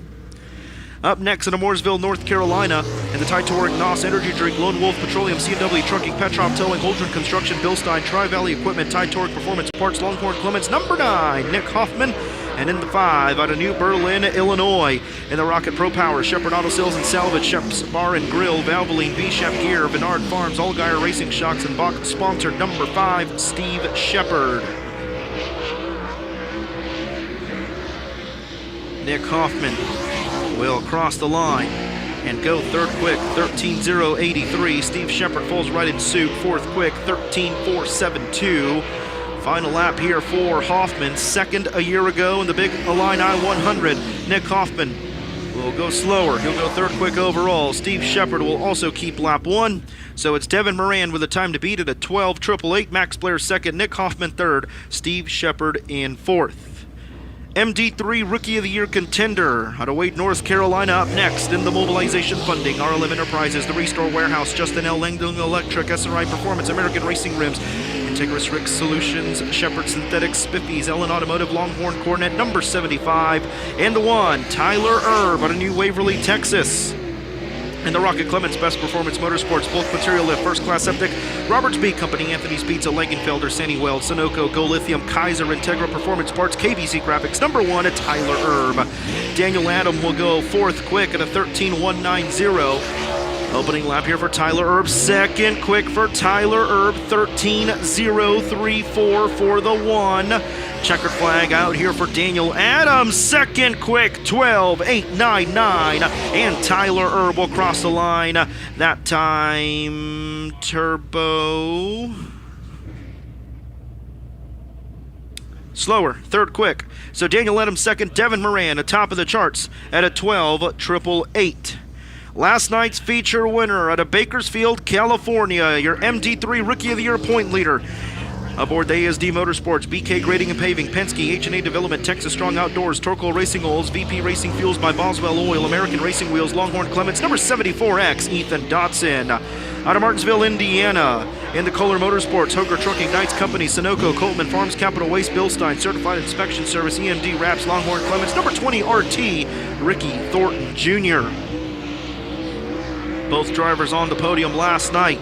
Up next in Mooresville, North Carolina, in the Titanic NOS Energy Drink, Lone Wolf Petroleum, C&W Trucking, Petrov Towing, Holdren Construction, Bilstein, Tri-Valley Equipment, Titanic Performance Parts, Longhorn Clements, #9, Nick Hoffman. And in the 5, out of New Berlin, Illinois, in the Rocket Pro Power, Shepherd Auto Sales and Salvage, Shep's Bar and Grill, Valvoline, V-Shep Gear, Bernard Farms, Allgaier Racing Shocks, and Bach sponsored #5, Steve Shepard. Nick Hoffman will cross the line and go third quick, 13.083. Steve Shepard falls right in suit, fourth quick, 13.472. Final lap here for Hoffman, second a year ago in the big Illini 100. Nick Hoffman will go slower. He'll go third quick overall. Steve Shepard will also keep lap 1. So it's Devin Moran with a time to beat it at 12.888. Max Blair second, Nick Hoffman third, Steve Shepard in fourth. MD3 Rookie of the Year contender out of Wade, North Carolina. Up next in the mobilization funding, RLM Enterprises, the Restore Warehouse, Justin L. Langdon Electric, SRI Performance, American Racing Rims, Integris Rick Solutions, Shepherd Synthetics, Spiffy's, Ellen Automotive, Longhorn Cornet, #75, and the 1, Tyler Erb out of New Waverly, Texas. And the Rocket Clements, Best Performance Motorsports, Bulk Material Lift, First Class Septic, Roberts Beat Company, Anthony's Pizza, Langenfelder, Sandy Weld, Sunoco, Go Lithium, Kaiser, Integra Performance Parts, KBC Graphics, #1 at Tyler Erb. Daniel Adam will go fourth quick at a 13.190. Opening lap here for Tyler Erb. Second quick for Tyler Erb. 13.034 for the 1. Checkered flag out here for Daniel Adams. Second quick, 12.899. And Tyler Erb will cross the line. That time, Turbo. Slower, third quick. So Daniel Adams second, Devin Moran atop of the charts at a 12.888. Last night's feature winner out of Bakersfield, California, your MD3 Rookie of the Year point leader. Aboard the ASD Motorsports, BK Grading and Paving, Penske, H&A Development, Texas Strong Outdoors, Torco Racing Oils, VP Racing Fuels by Boswell Oil, American Racing Wheels, Longhorn Clements, number 74X, Ethan Dotson. Out of Martinsville, Indiana, in the Kohler Motorsports, Hoger Trucking, Knights Company, Sunoco, Coltman Farms, Capital Waste, Bilstein, Certified Inspection Service, EMD Wraps, Longhorn Clements, number 20 RT, Ricky Thornton Jr. Both drivers on the podium last night.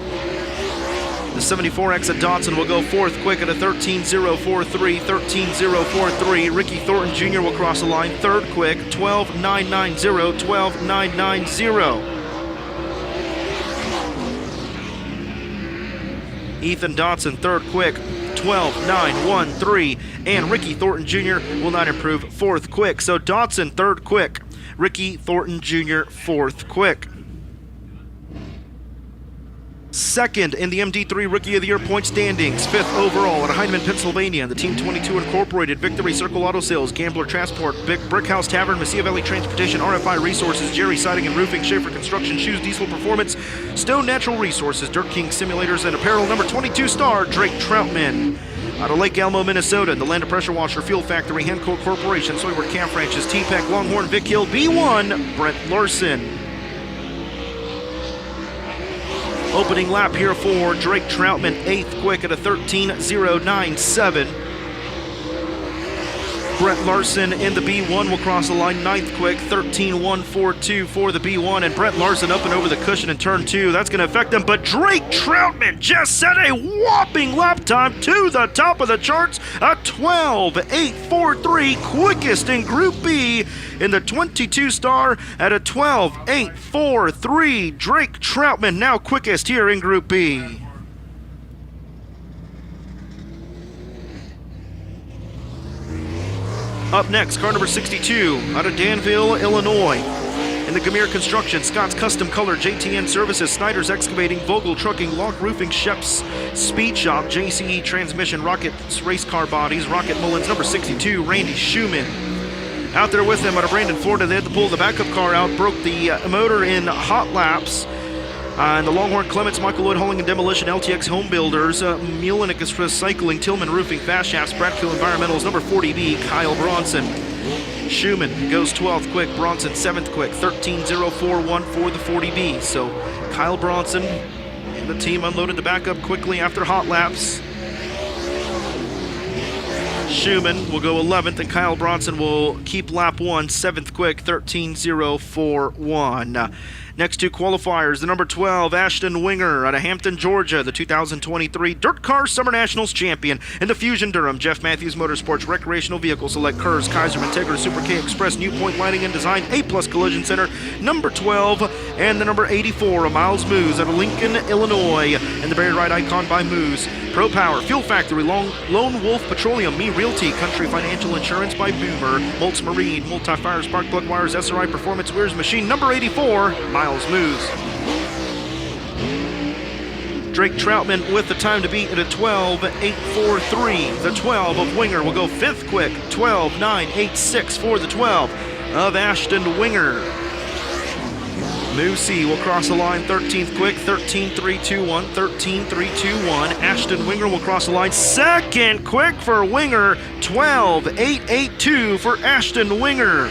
The 74X at Dotson will go fourth quick at a 13.043, 13.043. Ricky Thornton Jr. will cross the line third quick, 12.990, 12.990. Ethan Dotson third quick, 12.913. And Ricky Thornton Jr. will not improve fourth quick. So Dotson third quick, Ricky Thornton Jr. fourth quick. Second in the MD3 Rookie of the Year point standings, fifth overall at Heinemann, Pennsylvania, the Team 22 Incorporated, Victory Circle Auto Sales, Gambler Transport, Big Brick House Tavern, Mesilla Valley Transportation, RFI Resources, Jerry Siding and Roofing, Schaefer Construction, Shoes, Diesel Performance, Stone Natural Resources, Dirt King Simulators and Apparel, number 22 star, Drake Troutman. Out of Lake Elmo, Minnesota, the Land of Pressure Washer, Fuel Factory, Hancock Corporation, Soyward Camp Ranches, T-Peck, Longhorn, Vic Hill, B1, Brent Larson. Opening lap here for Drake Troutman, eighth quick at a 13.097. Brent Larson in the B1 will cross the line ninth quick, 13.142 for the B1, and Brent Larson up and over the cushion in turn 2. That's going to affect them, but Drake Troutman just set a whopping lap time to the top of the charts, a 12.843, quickest in Group B in the 22 star at a 12.843. Drake Troutman now quickest here in Group B. Up next, car number 62, out of Danville, Illinois. In the Gamir Construction, Scott's Custom Color, JTN Services, Snyder's Excavating, Vogel Trucking, Lock Roofing, Shep's Speed Shop, JCE Transmission, Rocket's Race Car Bodies, Rocket Mullins, number 62, Randy Schumann. Out there with them out of Brandon, Florida, they had to pull the backup car out, broke the motor in hot laps. And the Longhorn Clements, Michael Lloyd Hauling and Demolition, LTX Home Builders, Mulinicus Recycling, Tillman Roofing, Fast Shafts, Bradkill Environmentals, number 40B, Kyle Bronson. Schumann goes 12th quick, Bronson 7th quick, 13.041 for the 40B. So Kyle Bronson and the team unloaded the backup quickly after hot laps. Schumann will go 11th, and Kyle Bronson will keep lap 1, 7th quick, 13.041. Next two qualifiers, the number 12, Ashton Winger out of Hampton, Georgia, the 2023 Dirt Car Summer Nationals champion. In the Fusion Durham, Jeff Matthews Motorsports Recreational Vehicle Select Kurz, Kaiserman, Tegra, Super K Express, New Point Lighting and Design, A-Plus Collision Center, number 12, and the number 84, Miles Moose out of Lincoln, Illinois, and the Barry Ride Icon by Moose. Pro Power, Fuel Factory, Lone Wolf Petroleum, Me Realty, Country Financial Insurance by Boomer, Moltz Marine, Multi-Fire, Spark Plug Wires, SRI Performance Wears Machine, number 84, Miles Moose. Drake Troutman with the time to beat at a 12.843. The 12 of Winger will go 5th quick, 12.986 for the 12 of Ashton Winger. Moosey will cross the line 13th quick, 13.321, 13.321. Ashton Winger will cross the line 2nd quick for Winger, 12.882 for Ashton Winger.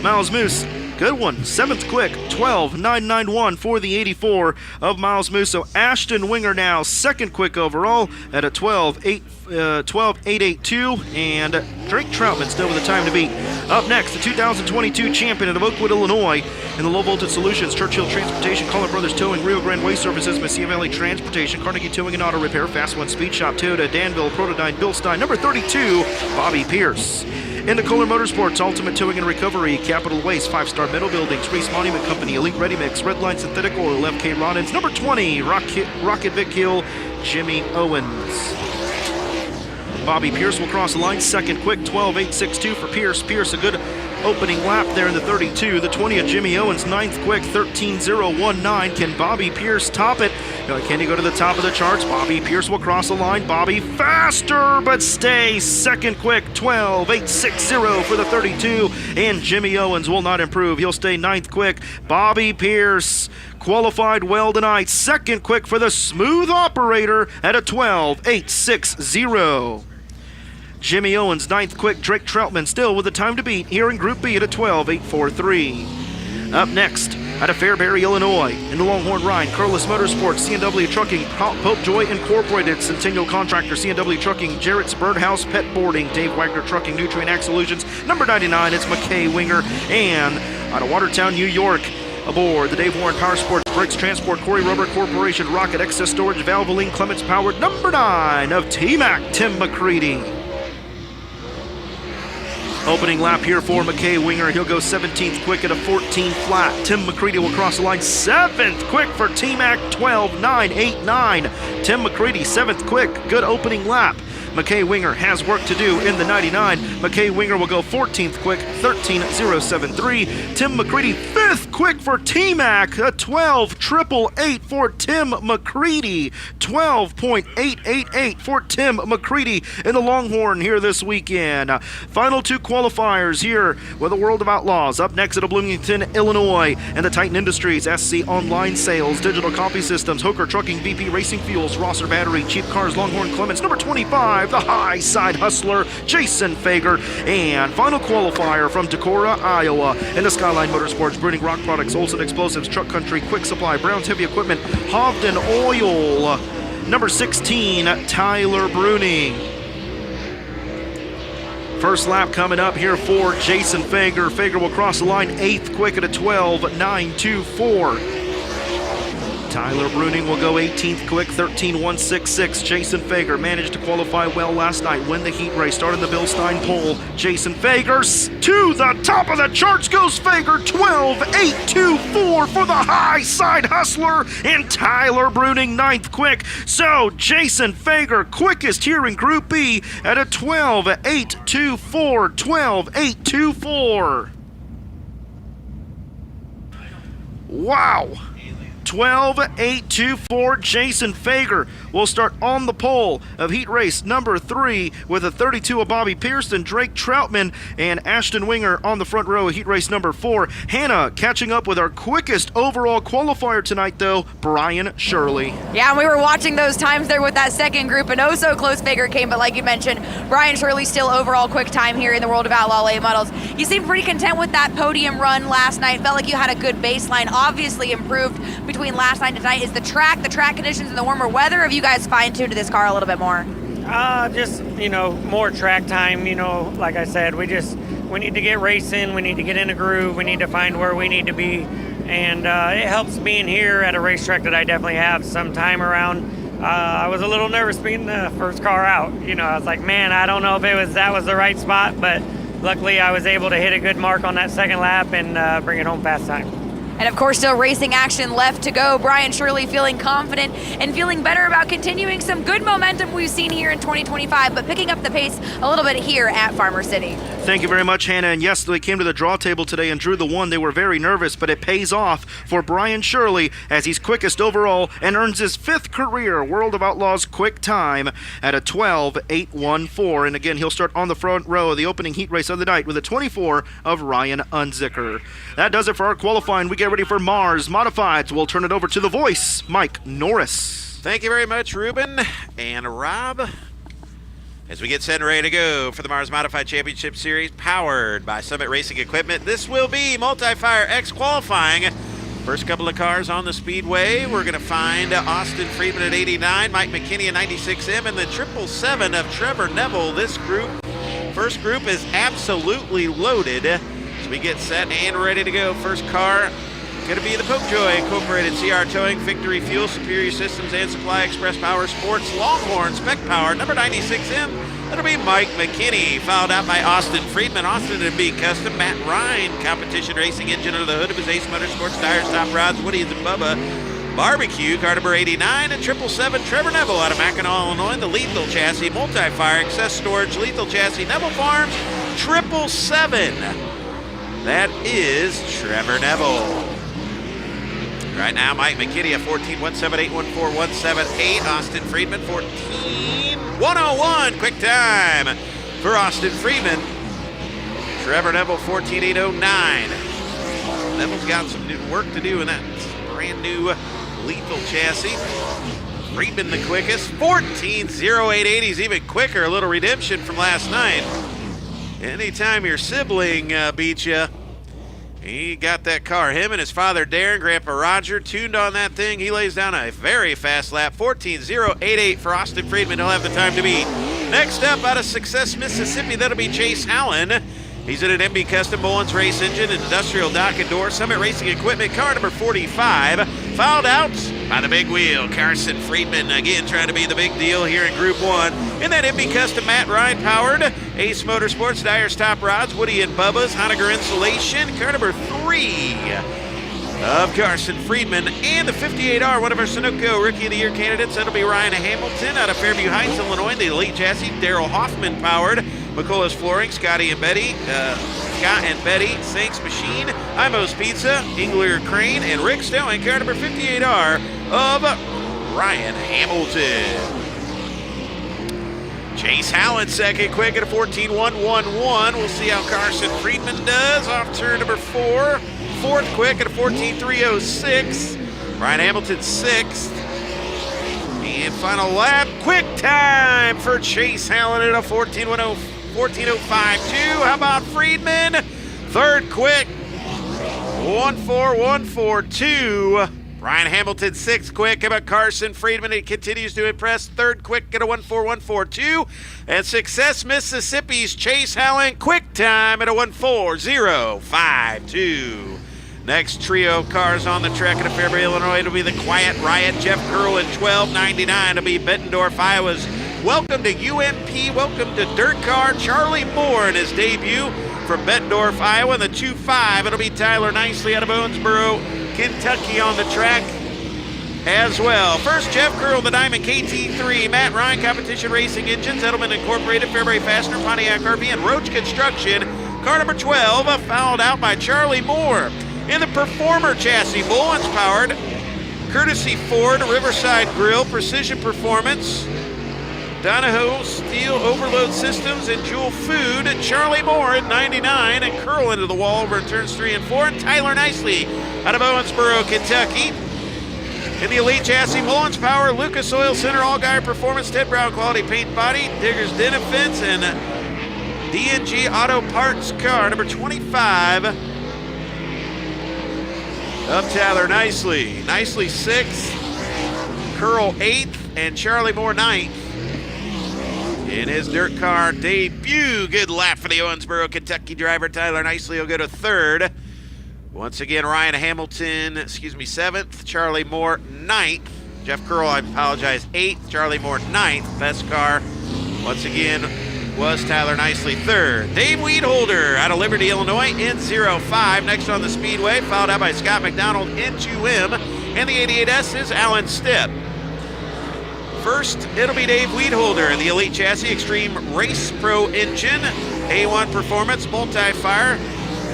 Miles Moose, good one, 7th quick, 12.991 for the 84 of Miles Moose. So Ashton Winger now 2nd quick overall at a 12.882, and Drake Troutman still with the time to beat. Up next, the 2022 champion out of Oakwood, Illinois, in the Low Voltage Solutions, Churchill Transportation, Cullen Brothers Towing, Rio Grande Waste Services, Mesilla Valley Transportation, Carnegie Towing and Auto Repair, Fast One Speed Shop, Toyota, Danville, Protodyne, Bill Stein, number 32, Bobby Pierce. Indicola Motorsports, Ultimate Towing and Recovery, Capital Waste, 5-Star Metal Buildings, Reese Monument Company, Elite Ready Mix, Redline Synthetic Oil, FK Ronins, number 20, Rocket Vic Hill, Jimmy Owens. Bobby Pierce will cross the line, second quick, 12.862 for Pierce. Pierce, a good opening lap there in the 32. The 20 of Jimmy Owens, ninth quick, 13.019. Can Bobby Pierce top it? Can he go to the top of the charts? Bobby Pierce will cross the line. Bobby faster, but stay. Second quick, 12.860 for the 32. And Jimmy Owens will not improve. He'll stay ninth quick. Bobby Pierce qualified well tonight. Second quick for the smooth operator at a 12.860. Jimmy Owens, ninth quick. Drake Troutman still with the time to beat here in Group B at a 12.843. Up next, out of Fairbury, Illinois, in the Longhorn Rhine, Carlos Motorsports, C&W Trucking, Pope Joy Incorporated, Centennial Contractor, C&W Trucking, Jarrett's Birdhouse Pet Boarding, Dave Wagner Trucking, Nutrient Ag Solutions. Number 99, it's McKay Winger. And out of Watertown, New York, aboard the Dave Warren Power Sports, Briggs Transport, Corey Rubber Corporation, Rocket Excess Storage, Valvoline, Clements Powered. Number 9 of T-Mac, Tim McCready. Opening lap here for McKay Winger. He'll go 17th quick at a 14 flat. Tim McCready will cross the line 7th quick for T-Mac, 12.989. Tim McCready, 7th quick. Good opening lap. McKay Winger has work to do in the 99. McKay Winger will go 14th quick, 13.073. Tim McCready, 5th quick for T-Mac, a 12.888 for Tim McCready. 12.888 for Tim McCready in the Longhorn here this weekend. Final two qualifiers here with the World of Outlaws. Up next at Bloomington, Illinois, and the Titan Industries, SC Online Sales, Digital Copy Systems, Hooker Trucking, VP Racing Fuels, Rosser Battery, Cheap Cars, Longhorn Clements, number 25, the High Side Hustler, Jason Fager. And final qualifier from Decorah, Iowa, in the Skyline Motorsports, Bruning Rock Products, Olson Explosives, Truck Country, Quick Supply, Brown's Heavy Equipment, Hovden Oil, number 16, Tyler Bruning. First lap coming up here for Jason Fager. Fager will cross the line 8th quick at a 12.924. Tyler Bruning will go 18th quick, 13.166. Jason Fager managed to qualify well last night, win the heat race, start in the Bill Stein pole. Jason Fager to the top of the charts goes Fager, 12.824 for the High Side Hustler, and Tyler Bruning 9th quick. So Jason Fager quickest here in Group B at a 12.824, 12.824. Wow. 12.824. Jason Fager will start on the pole of heat race number 3 with a 32 of Bobby Pearson, Drake Troutman, and Ashton Winger on the front row of heat race number 4. Hannah catching up with our quickest overall qualifier tonight, though, Brian Shirley. Yeah, and we were watching those times there with that second group, and oh so close Fager came, but like you mentioned, Brian Shirley still overall quick time here in the World of Outlaw late models. You seemed pretty content with that podium run last night. Felt like you had a good baseline, obviously improved between last night and tonight. Is the track conditions, and the warmer weather? Have you guys fine-tuned this car a little bit more? Just, more track time. Like I said, we need to get racing. We need to get in a groove. We need to find where we need to be. And it helps being here at a racetrack that I definitely have some time around. I was a little nervous being the first car out. I was like, man, I don't know if that was the right spot, but luckily I was able to hit a good mark on that second lap and bring it home fast time. And of course, still racing action left to go. Brian Shirley feeling confident and feeling better about continuing some good momentum we've seen here in 2025, but picking up the pace a little bit here at Farmer City. Thank you very much, Hannah. And yes, they came to the draw table today and drew the 1. They were very nervous, but it pays off for Brian Shirley as he's quickest overall and earns his 5th career World of Outlaws quick time at a 12.814. And again, he'll start on the front row of the opening heat race of the night with a 24 of Ryan Unzicker. That does it for our qualifying. We get ready for Mars Modifieds. We'll turn it over to the voice, Mike Norris. Thank you very much, Ruben and Rob. As we get set and ready to go for the Mars Modified Championship Series, powered by Summit Racing Equipment, this will be Multi-Fire X qualifying. First couple of cars on the speedway. We're going to find Austin Friedman at 89, Mike McKinney at 96M, and the 777 of Trevor Neville. This first group is absolutely loaded. So we get set and ready to go. First car going to be the Pope Joy Incorporated, CR Towing, Victory Fuel, Superior Systems, and Supply Express Power Sports, Longhorn Spec Power, number 96M, That'll be Mike McKinney, followed out by Austin Friedman. Austin and B Custom. Matt Ryan, competition racing engine under the hood of his Ace Motorsports tires, top rods, Woody's and Bubba. Barbecue, car number 89, and 777, Trevor Neville out of Mackinac, Illinois. The Lethal Chassis, Multi-Fire, Access Storage, Lethal Chassis, Neville Farms, 777. That is Trevor Neville. Right now, Mike McKinney at 14.178.14.178. Austin Friedman, 14.101. Quick time for Austin Friedman. Trevor Neville, 14.809. Neville's got some new work to do in that brand new Lethal Chassis. Friedman the quickest, 14.088. He's even quicker. A little redemption from last night. Anytime your sibling beats you, he got that car. Him and his father, Darren, Grandpa Roger, tuned on that thing. He lays down a very fast lap. 14.088 for Austin Friedman. He'll have the time to beat. Next up, out of Success, Mississippi, that'll be Chase Allen. He's in an MB Custom Mullins race engine, industrial dock and door, Summit Racing Equipment, car number 45. Fouled out by the big wheel, Carson Friedman, again trying to be the big deal here in Group 1. In that MB Custom Matt Ryan powered, Ace Motorsports, Dyer's Top Rods, Woody and Bubba's, Honegger Insulation, car number 3 of Carson Friedman. And the 58R, one of our Sunoco Rookie of the Year candidates, that'll be Ryan Hamilton out of Fairview Heights, Illinois. The Elite Chassis, Daryl Hoffman powered, McCullough's Flooring, Scott and Betty, Sank's Machine, Imo's Pizza, Engler Crane, and Rick Stowing, car number 58R of Ryan Hamilton. Chase Allen second quick at a 14.111. We'll see how Carson Friedman does off turn number 4. Fourth quick at a 14.306. Ryan Hamilton sixth. And final lap, quick time for Chase Allen at a 14.052. How about Friedman? Third quick, 1.4142. Ryan Hamilton sixth quick. How about Carson Friedman? He continues to impress. Third quick at a 1.4142. And Success Mississippi's Chase Allen quick time at a 1.4052. Next trio cars on the track at Fairbury, Illinois. It'll be the Quiet Riot, Jeff Curl at 12.99. It'll be Bettendorf, Iowa's Welcome to UMP, Welcome to Dirt Car, Charlie Moore in his debut from Bettendorf, Iowa. The 2.5, it'll be Tyler Nicely out of Owensboro, Kentucky on the track as well. First, Jeff Curl, the Diamond KT3, Matt Ryan, Competition Racing Engines, Edelman Incorporated, Fairbury Fastener, Pontiac RV, and Roach Construction. Car number 12, fouled out by Charlie Moore. In the Performer Chassis, Mullins powered, courtesy Ford, Riverside Grill, Precision Performance, Donahoe Steel Overload Systems, and Jewel Food. Charlie Moore at 99, and Curl into the wall over in turns 3 and 4. And Tyler Nicely out of Owensboro, Kentucky. In the Elite Chassis, Mullins Power, Lucas Oil Center, Allgaier Performance, Ted Brown Quality Paint Body, Diggers Den Fence, and D&G Auto Parts car number 25 of Tyler Nicely. Nicely 6th, Curl 8th, and Charlie Moore 9th. In his dirt car debut, good lap for the Owensboro, Kentucky driver. Tyler Nicely will go to 3rd. Once again, Ryan Hamilton, 7th, Charlie Moore 9th. Jeff Curl, I apologize, 8th, Charlie Moore 9th. Best car, once again, was Tyler Nicely 3rd. Dave Weedholder out of Liberty, Illinois, in 05. Next on the speedway, followed out by Scott McDonald into him. And the 88S is Alan Stipp. First, it'll be Dave Weedholder in the Elite Chassis, Xtreme Race Pro engine, A1 Performance, Multi-Fire,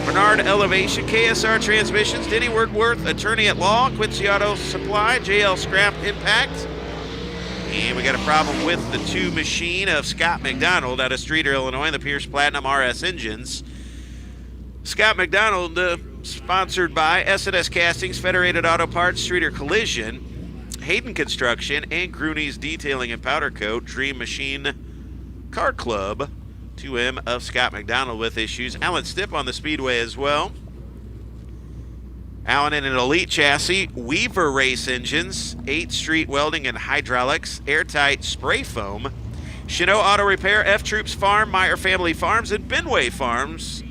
Bernard Elevation, KSR Transmissions, Denny Wordworth, Attorney at Law, Quincy Auto Supply, JL Scrap Impact. And we got a problem with the 2 machine of Scott McDonald out of Streeter, Illinois, the Pierce Platinum RS engines. Scott McDonald, sponsored by S&S Castings, Federated Auto Parts, Streeter Collision, Hayden Construction, and Grooney's Detailing and Powder Coat, Dream Machine Car Club. 2M of Scott McDonald with issues. Alan Stipp on the speedway as well. Alan in an Elite Chassis, Weaver Race Engines, 8th Street Welding and Hydraulics, Airtight Spray Foam, Chanot Auto Repair, F Troops Farm, Meyer Family Farms, and Benway Farms.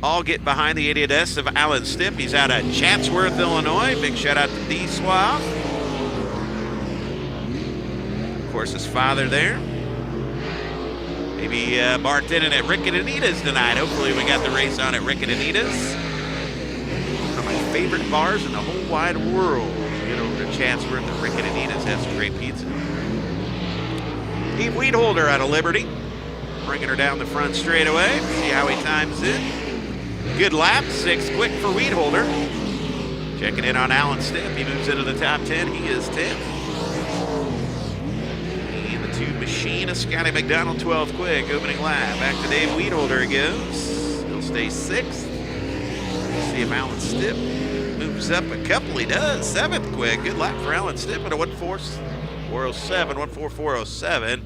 All get behind the 88S of Alan Stipp. He's out of Chatsworth, Illinois. Big shout out to D Suave. Of course, his father there. Maybe bartending at Rick and Anita's tonight. Hopefully we got the race on at Rick and Anita's. One of my favorite bars in the whole wide world. Get over to Chatsworth and Rick and Anita's, have some great pizza. Steve Weedholder out of Liberty. Bringing her down the front straightaway. See how he times it. Good lap, 6 quick for Weedholder. Checking in on Alan Stipp. He moves into the top 10. He is 10th. And the Tube Machine of Scotty McDonald, 12 quick, opening lap. Back to Dave Weedholder goes. He'll stay 6th. See if Alan Stipp moves up a couple. He does. 7th quick. Good lap for Alan Stipp at a 1:04.07, 1:44.07.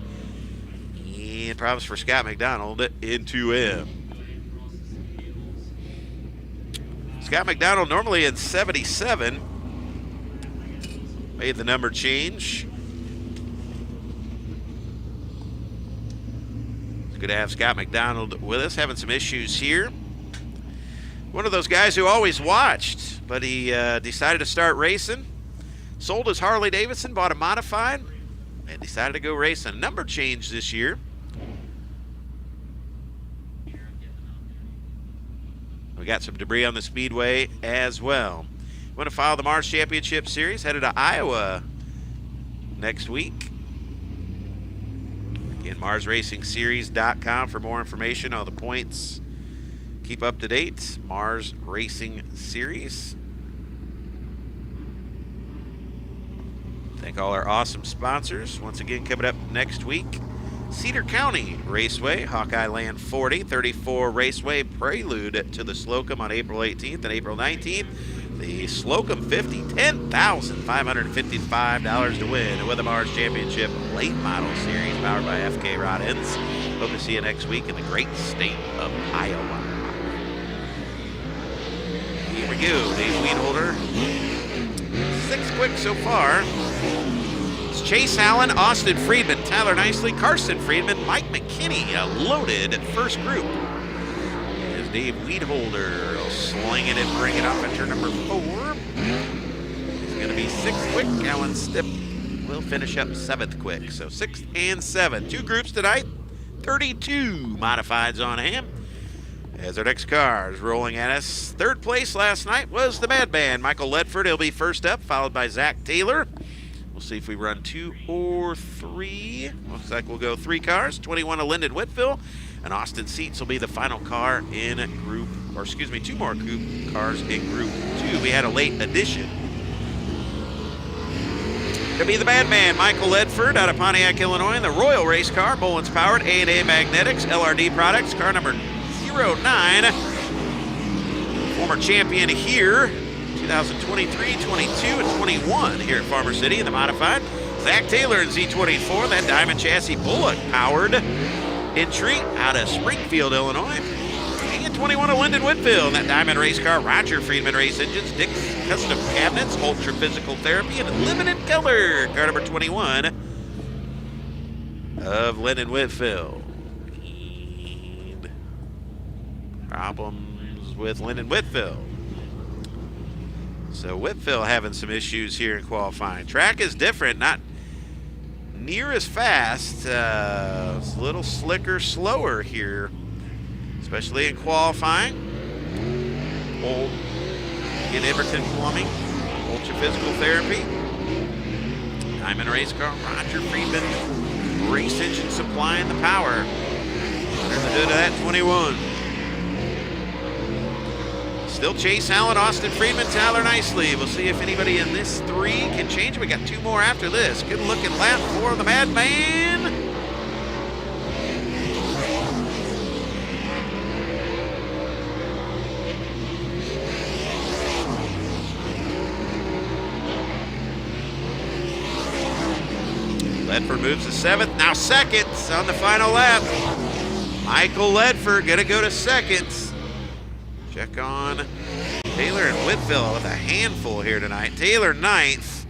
And problems for Scott McDonald into him. Scott McDonald normally in 77. Made the number change. It's good to have Scott McDonald with us, having some issues here. One of those guys who always watched, but he decided to start racing. Sold his Harley Davidson, bought a modified, and decided to go racing. Number change this year. We got some debris on the speedway as well. Want to follow the Mars Championship Series, headed to Iowa next week. Again, MarsRacingSeries.com for more information on the points. Keep up to date. Mars Racing Series. Thank all our awesome sponsors. Once again, coming up next week, Cedar County Raceway, Hawkeye Land 40, 34 Raceway, prelude to the Slocum on April 18th and April 19th. The Slocum 50, $10,555 to win with the Mars Championship Late Model Series powered by FK Rod Ends. Hope to see you next week in the great state of Iowa. Here we go, Dave Weedholder. 6 quick so far. It's Chase Allen, Austin Friedman, Tyler Nicely, Carson Friedman, Mike McKinney, a loaded first group. As Dave Weedholder will sling it and bring it up at turn number 4. It's going to be 6 quick. Alan Stipp will finish up 7th quick. So 6th and 7th. 2 groups tonight, 32 modifieds on hand. As our next car is rolling at us. 3rd place last night was the Madman, Michael Ledford. He'll be first up, followed by Zach Taylor. We'll see if we run 2 or 3. Looks like we'll go 3 cars. 21 of Lyndon Whitfield. And Austin Seats will be the final car in group, or excuse me, 2 more group cars in group 2. We had a late addition. Gonna be the Madman, Michael Ledford out of Pontiac, Illinois, in the Royal Race Car, Mullins powered, A&A Magnetics, LRD Products, car number 09. Former champion here, 2023, 22, and 21 here at Farmer City in the modified. Zach Taylor in Z24, that Diamond Chassis Bullock powered entry out of Springfield, Illinois. And 21 of Lyndon Whitfield, that Diamond race car, Roger Friedman Race Engines, Dick's Custom Cabinets, Ultra Physical Therapy, and Limited Color, car number 21 of Lyndon Whitfield. And problems with Lyndon Whitfield. So Whitfield having some issues here in qualifying. Track is different, not near as fast. It's a little slicker, slower here, especially in qualifying. Old in Everton Plumbing, Ultra Physical Therapy, Diamond Race Car, Roger Friedman Race Engine supplying the power. Under the hood of that 21. Still Chase Allen, Austin Friedman, Tyler Nicely. We'll see if anybody in this 3 can change. We got 2 more after this. Good looking lap for the Madman. Ledford moves to 7th, now 2nd on the final lap. Michael Ledford gonna go to 2nd. Check on Taylor and Whitfield with a handful here tonight. Taylor 9th,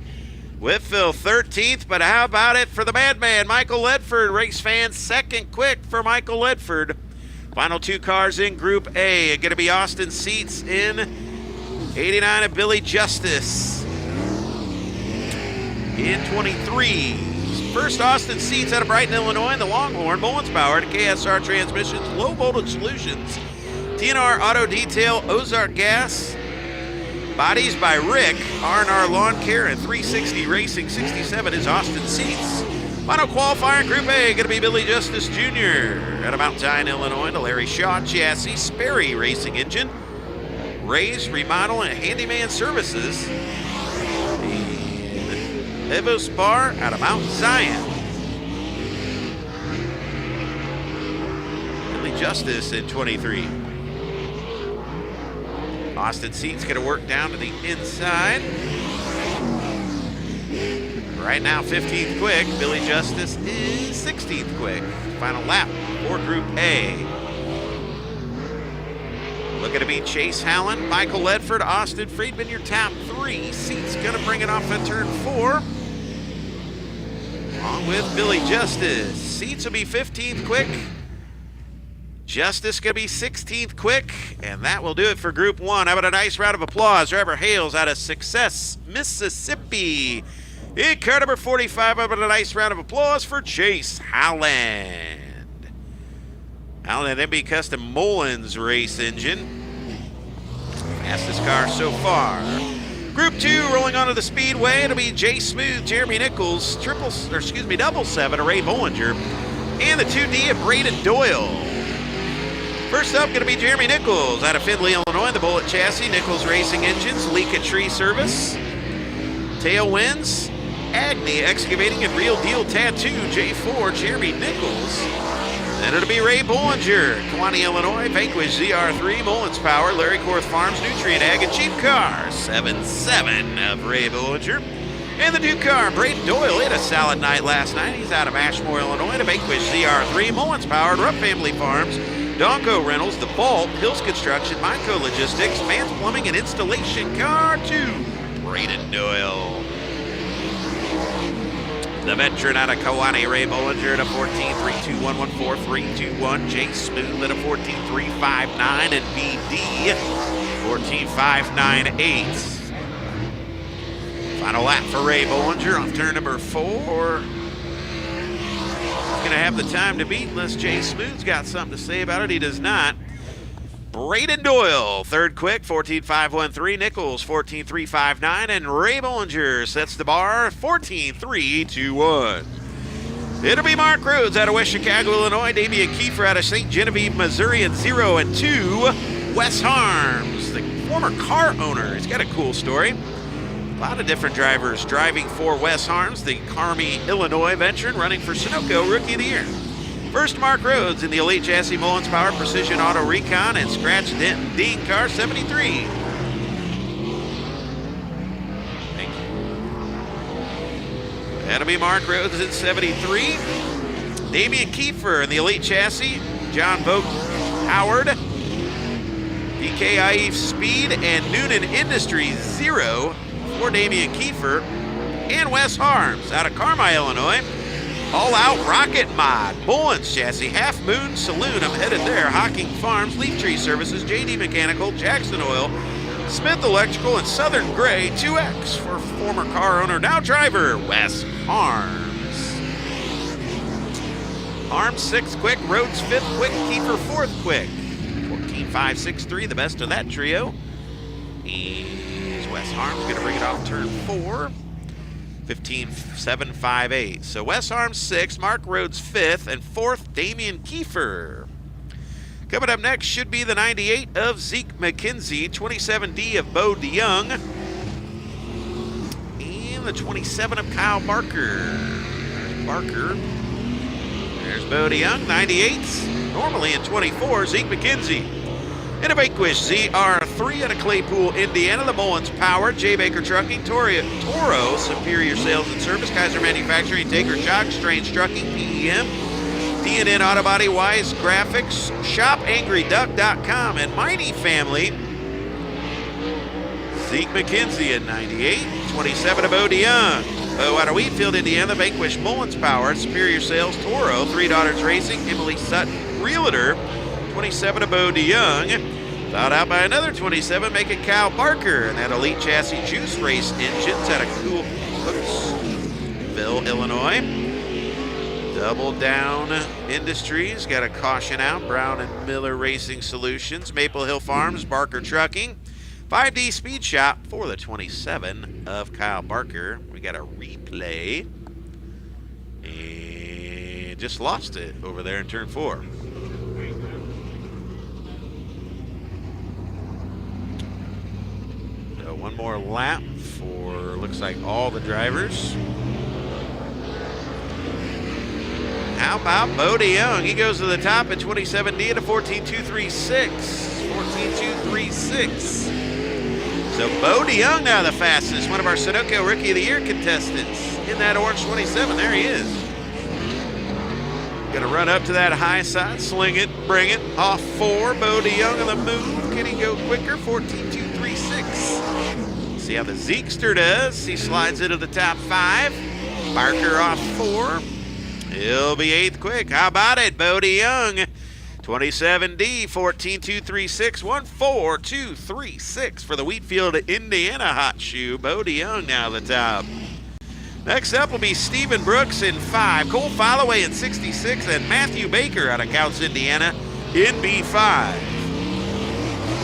Whitfield 13th, but how about it for the Madman, Michael Ledford, race fan 2nd quick for Michael Ledford. Final 2 cars in Group A, going to be Austin Seats in 89 of Billy Justice. In 23, First, Austin Seats out of Brighton, Illinois, the Longhorn, Mullins powered, KSR Transmissions, Low Voltage Solutions, TNR Auto Detail, Ozark Gas, bodies by Rick, R&R Lawn Care, and 360 Racing. 67 is Austin Seats. Final qualifier in Group A, going to be Billy Justice Jr. out of Mount Zion, Illinois, the Larry Shaw Chassis, Sperry Racing Engine, Ray's Remodel and Handyman Services, and Evo Spar out of Mount Zion. Billy Justice in 23. Austin Seats going to work down to the inside. Right now, 15th quick. Billy Justice is 16th quick. Final lap for Group A. Looking to beat Chase Hallen, Michael Ledford, Austin Friedman, your top 3. Seats going to bring it off at turn 4. Along with Billy Justice. Seats will be 15th quick. Justice going to be 16th quick. And that will do it for Group 1. How about a nice round of applause? Driver Hales out of Success, Mississippi. In car number 45, how about a nice round of applause for Chase Howland. Howland MB Custom Mullins race engine. Fastest car so far. Group 2 rolling onto the speedway. It'll be Jay Smooth, Jeremy Nichols, double 7, Ray Bollinger, and the 2D of Braden Doyle. First up, going to be Jeremy Nichols out of Findlay, Illinois, the Bullet Chassis, Nichols Racing Engines, Leka Tree Service, Tailwinds, Agni Excavating and Real Deal Tattoo, J4, Jeremy Nichols. Then it'll be Ray Bollinger, Kewanee, Illinois, Vanquish ZR3, Mullins Power, Larry Korth Farms, Nutrient Ag, and Cheap Car, 7-7 of Ray Bollinger. And the new car, Braden Doyle, had a solid night last night. He's out of Ashmore, Illinois, to Vanquish ZR3, Mullins Powered, Rupp Family Farms, Donko Reynolds, The Vault, Hills Construction, Mineco Logistics, Vance Plumbing and Installation, Car 2, Braden Doyle. The veteran out of Kewanee, Ray Bollinger at a 14.321.14.321. Jay Smooth at a 14.359 and BD 14.598. Final lap for Ray Bollinger off turn number 4. He's going to have the time to beat unless Jay Smooth's got something to say about it. He does not. Braden Doyle, third quick, 14.513. Nichols, 14.359. And Ray Bollinger sets the bar, 14.321. It'll be Mark Rhodes out of West Chicago, Illinois. Damian Kiefer out of St. Genevieve, Missouri, and 0 and 2. Wes Harms, the former car owner. He's got a cool story. A lot of different drivers driving for Wes Harms, the Carmi, Illinois veteran, running for Sunoco Rookie of the Year. First, Mark Rhodes in the Elite Chassis Mullins Power Precision Auto Recon and Scratch Dent and Dean car 73. Thank you. That'll be Mark Rhodes in 73. Damian Kiefer in the Elite Chassis, John Vogt Howard, DKIE Speed, and Noonan Industries 0 for Damian Kiefer, and Wes Harms out of Carmi, Illinois. All Out Rocket Mod, Mullins Chassis, Half Moon Saloon, I'm headed there, Hocking Farms, Leaf Tree Services, JD Mechanical, Jackson Oil, Smith Electrical, and Southern Gray 2X for former car owner, now driver, Wes Harms. Harms 6th quick, Rhodes 5th quick, Kiefer 4th quick. 14.563, the best of that trio. Is Wes Harms going to bring it off turn 4. 15.758. So Wes Harms 6th, Mark Rhodes 5th, and 4th, Damian Kiefer. Coming up next should be the 98 of Zeke McKenzie, 27D of Bo DeYoung, and the 27 of Kyle Barker. There's Bo DeYoung, 98. Normally in 24, Zeke McKenzie. In a Vanquish ZR3 out of Claypool, Indiana, the Mullins Power, J. Baker Trucking, Toro, Superior Sales and Service, Kaiser Manufacturing, Taker Shock, Strange Trucking, PEM, DNN Auto Body, Wise Graphics, ShopAngryDuck.com, and Mighty Family. Zeke McKenzie at 98, 27 of Bo DeYoung. Bo out of Wheatfield, Indiana, Vanquish Mullins Power, Superior Sales, Toro, Three Daughters Racing, Emily Sutton, Realtor, 27 of Bo DeYoung. Thought out by another 27, making Kyle Barker, and that Elite Chassis Juice Race Engines out of Cookeville, Illinois. Double Down Industries got a caution out. Brown and Miller Racing Solutions. Maple Hill Farms, Barker Trucking. 5D Speed Shop for the 27 of Kyle Barker. We got a replay. And just lost it over there in turn 4. So one more lap for, looks like, all the drivers. How about Bo DeYoung? He goes to the top at 27D at a 14.236. 14.236. So Bo DeYoung now the fastest, one of our Sunoco Rookie of the Year contestants in that orange 27. There he is. Gonna run up to that high side, sling it, bring it, off 4. Bo DeYoung on the move. Can he go quicker? 14.236. See how the Zeekster does. He slides into the top 5. Barker off 4. He'll be 8th quick. How about it, Bo DeYoung? 27D, 14.236, 14236 for the Wheatfield, Indiana hot shoe. Bo DeYoung now the top. Next up will be Stephen Brooks in 5, Cole Followay in 66, and Matthew Baker out of Counts, Indiana in B5.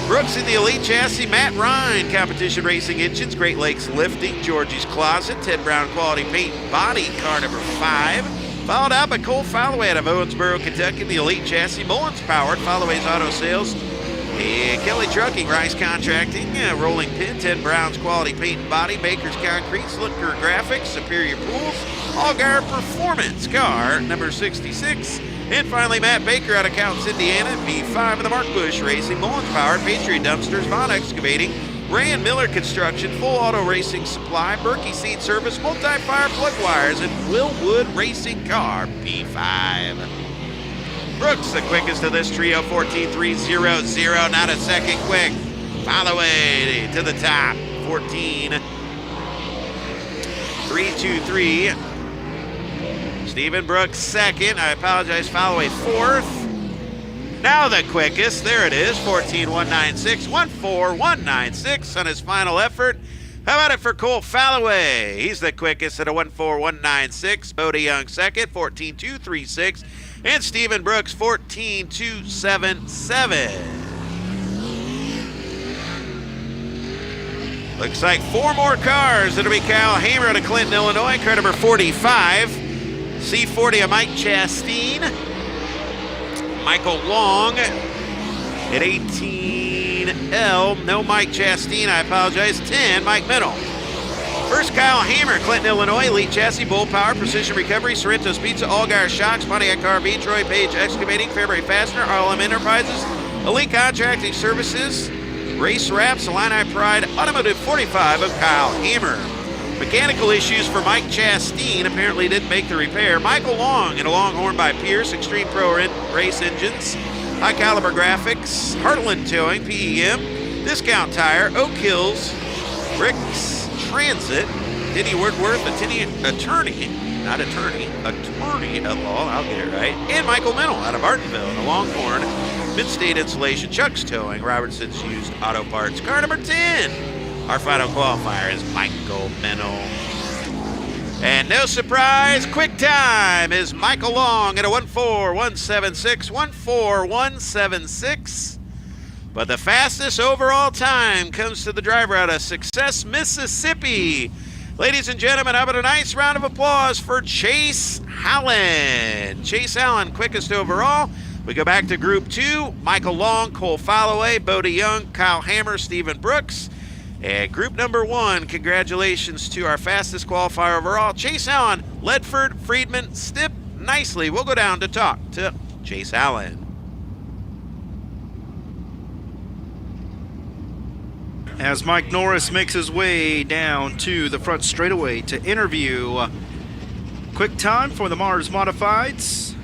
Brooks in the Elite Chassis, Matt Ryan, Competition Racing Engines, Great Lakes Lifting, Georgie's Closet, Ted Brown Quality Paint Body, car number 5. Followed out by Cole Followay out of Owensboro, Kentucky, the Elite Chassis, Mullins Powered, Followay's Auto Sales, and Kelly Trucking, Rice Contracting, Rolling Pin, Ted Brown's Quality Paint and Body, Baker's Concrete, Slicker Graphics, Superior Pools, Allgaier Performance, car number 66, and finally Matt Baker out of Counts, Indiana, B5 of the Mark Bush Racing, Mullins Powered, Patriot Dumpsters, Vaughn Excavating, Ray & Miller Construction, Full Auto Racing Supply, Berkey Seed Service, Multi-Fire Plug Wires, and Willwood Racing Car, P5. Brooks, the quickest of this trio, 14.300, not a second quick. Followay to the top, 14.323. Stephen Brooks second, I apologize, Followay 4th. Now the quickest, there it is, 14.196, 14196 on his final effort. How about it for Cole Followay? He's the quickest at a 14196. Bo DeYoung second, 14.236, and Stephen Brooks 14.277. Looks like 4 more cars. It'll be Kyle Hamer out of Clinton, Illinois, car number 45. C40 of Mike Chastain. Michael Long at 18L. No Mike Chastain, I apologize. 10, Mike Middle. First, Kyle Hamer, Clinton, Illinois. Elite Chassis, Bull Power, Precision Recovery, Sorrento's Pizza, Allgaier Shocks, Pontiac RV, Troy Page Excavating, Fairbury Fastener, RLM Enterprises, Elite Contracting Services, Race Wraps, Illini Pride, Automotive 45 of Kyle Hamer. Mechanical issues for Mike Chastain, apparently didn't make the repair. Michael Long in a Longhorn by Pierce, Xtreme Pro Race Engines, High Caliber Graphics, Heartland Towing, PEM, Discount Tire, Oak Hills, Rick's Transit, Denny Woodworth, attorney at law, I'll get it right, and Michael Mennel out of Bartonville in a Longhorn, Mid-State Insulation, Chuck's Towing, Robertson's Used Auto Parts, car number 10. Our final qualifier is Michael Mennel. And no surprise, quick time is Michael Long at a 14176, 14176. But the fastest overall time comes to the driver out of Success, Mississippi. Ladies and gentlemen, how about a nice round of applause for Chase Allen. Chase Allen, quickest overall. We go back to Group 2, Michael Long, Cole Followay, Bo DeYoung, Kyle Hamer, Stephen Brooks. And group number 1, congratulations to our fastest qualifier overall, Chase Allen, Ledford, Friedman, Stipp, nicely. We'll go down to talk to Chase Allen. As Mike Norris makes his way down to the front straightaway to interview, quick time for the Mars Modifieds.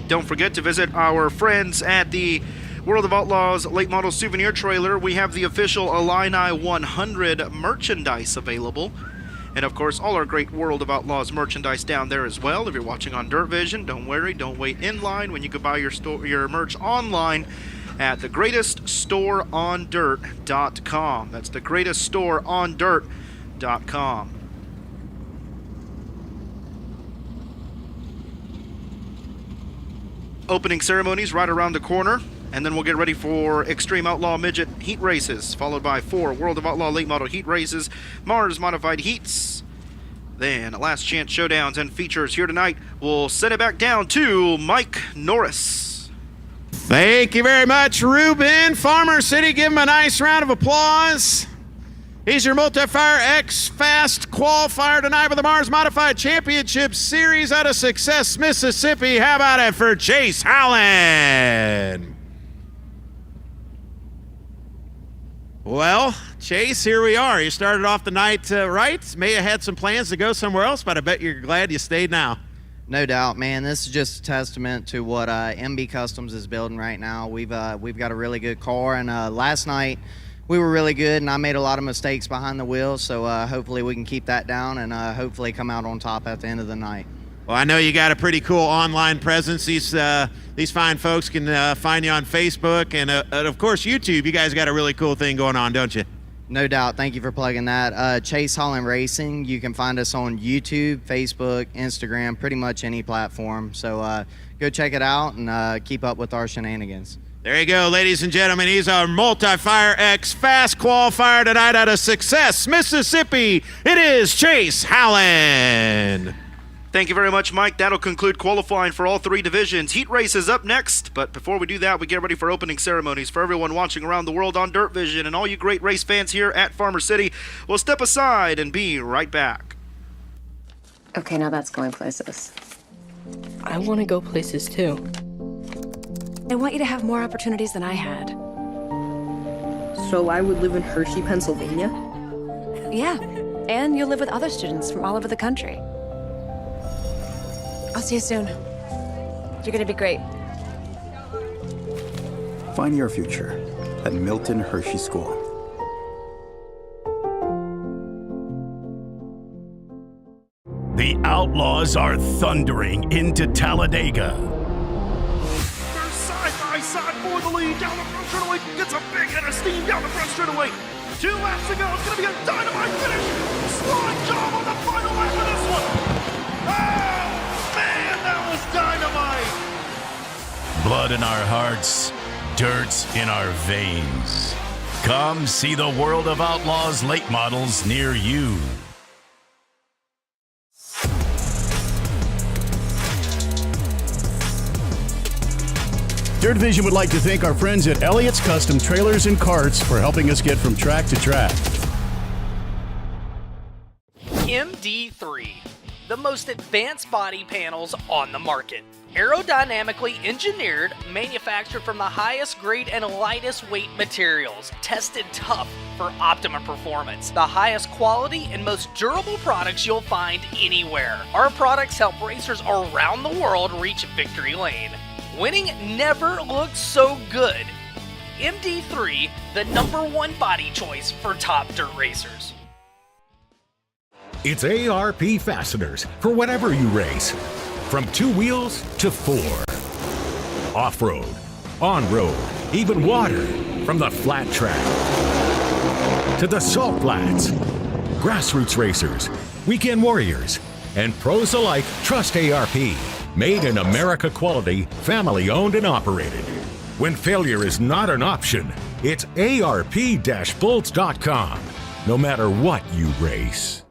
Don't forget to visit our friends at the World of Outlaws late model souvenir trailer. We have the official Illini 100 merchandise available. And of course, all our great World of Outlaws merchandise down there as well. If you're watching on DIRTVision, don't worry, don't wait in line when you can buy your merch online at thegreateststoreondirt.com. That's thegreateststoreondirt.com. opening ceremonies right around the corner, and then we'll get ready for Xtreme Outlaw Midget heat races, followed by 4 World of Outlaw late model heat races, Mars modified heats, then last chance showdowns and features here tonight. We'll send it back down to Mike Norris. Thank you very much, Ruben. Farmer City, give him a nice round of applause. He's your Multi-Fire X Fast qualifier tonight for the Mars Modified Championship Series out of Success, Mississippi. How about it for Chase Howland? Well, Chase, here we are. You started off the night right. May have had some plans to go somewhere else, but I bet you're glad you stayed now. No doubt, man. This is just a testament to what MB Customs is building right now. We've got a really good car, and last night we were really good, and I made a lot of mistakes behind the wheel, so hopefully we can keep that down and hopefully come out on top at the end of the night. Well, I know you got a pretty cool online presence. These fine folks can find you on Facebook and of course, YouTube. You guys got a really cool thing going on, don't you? No doubt. Thank you for plugging that. Chase Howland Racing. You can find us on YouTube, Facebook, Instagram, pretty much any platform. So go check it out and keep up with our shenanigans. There you go, ladies and gentlemen. He's our Multi-Fire X Fast qualifier tonight out of Success, Mississippi. It is Chase Howland. Thank you very much, Mike. That'll conclude qualifying for all 3 divisions. Heat race is up next, but before we do that, we get ready for opening ceremonies. For everyone watching around the world on DIRTVision and all you great race fans here at Farmer City, we'll step aside and be right back. Okay, now that's going places. I want to go places too. I want you to have more opportunities than I had. So I would live in Hershey, Pennsylvania? Yeah, and you'll live with other students from all over the country. I'll see you soon. You're gonna be great. Find your future at Milton Hershey School. The Outlaws are thundering into Talladega. They're side by side for the lead down the front straightaway. Gets a big head of steam down the front straightaway. 2 laps to go. It's gonna be a dynamite finish. Slide job on the final lap of this one. Oh, man, that was dynamite. Blood in our hearts, dirt in our veins. Come see the World of Outlaws late models near you. DIRTVision would like to thank our friends at Elliott's Custom Trailers and Carts for helping us get from track to track. MD3, the most advanced body panels on the market. Aerodynamically engineered, manufactured from the highest grade and lightest weight materials, tested tough for optimum performance. The highest quality and most durable products you'll find anywhere. Our products help racers around the world reach victory lane. Winning never looked so good. MD3, the #1 body choice for top dirt racers. It's ARP Fasteners for whatever you race. From 2 wheels to 4. Off-road, on-road, even water. From the flat track to the salt flats. Grassroots racers, weekend warriors, and pros alike trust ARP. Made in America quality, family owned and operated. When failure is not an option, it's ARP-bolts.com. No matter what you race.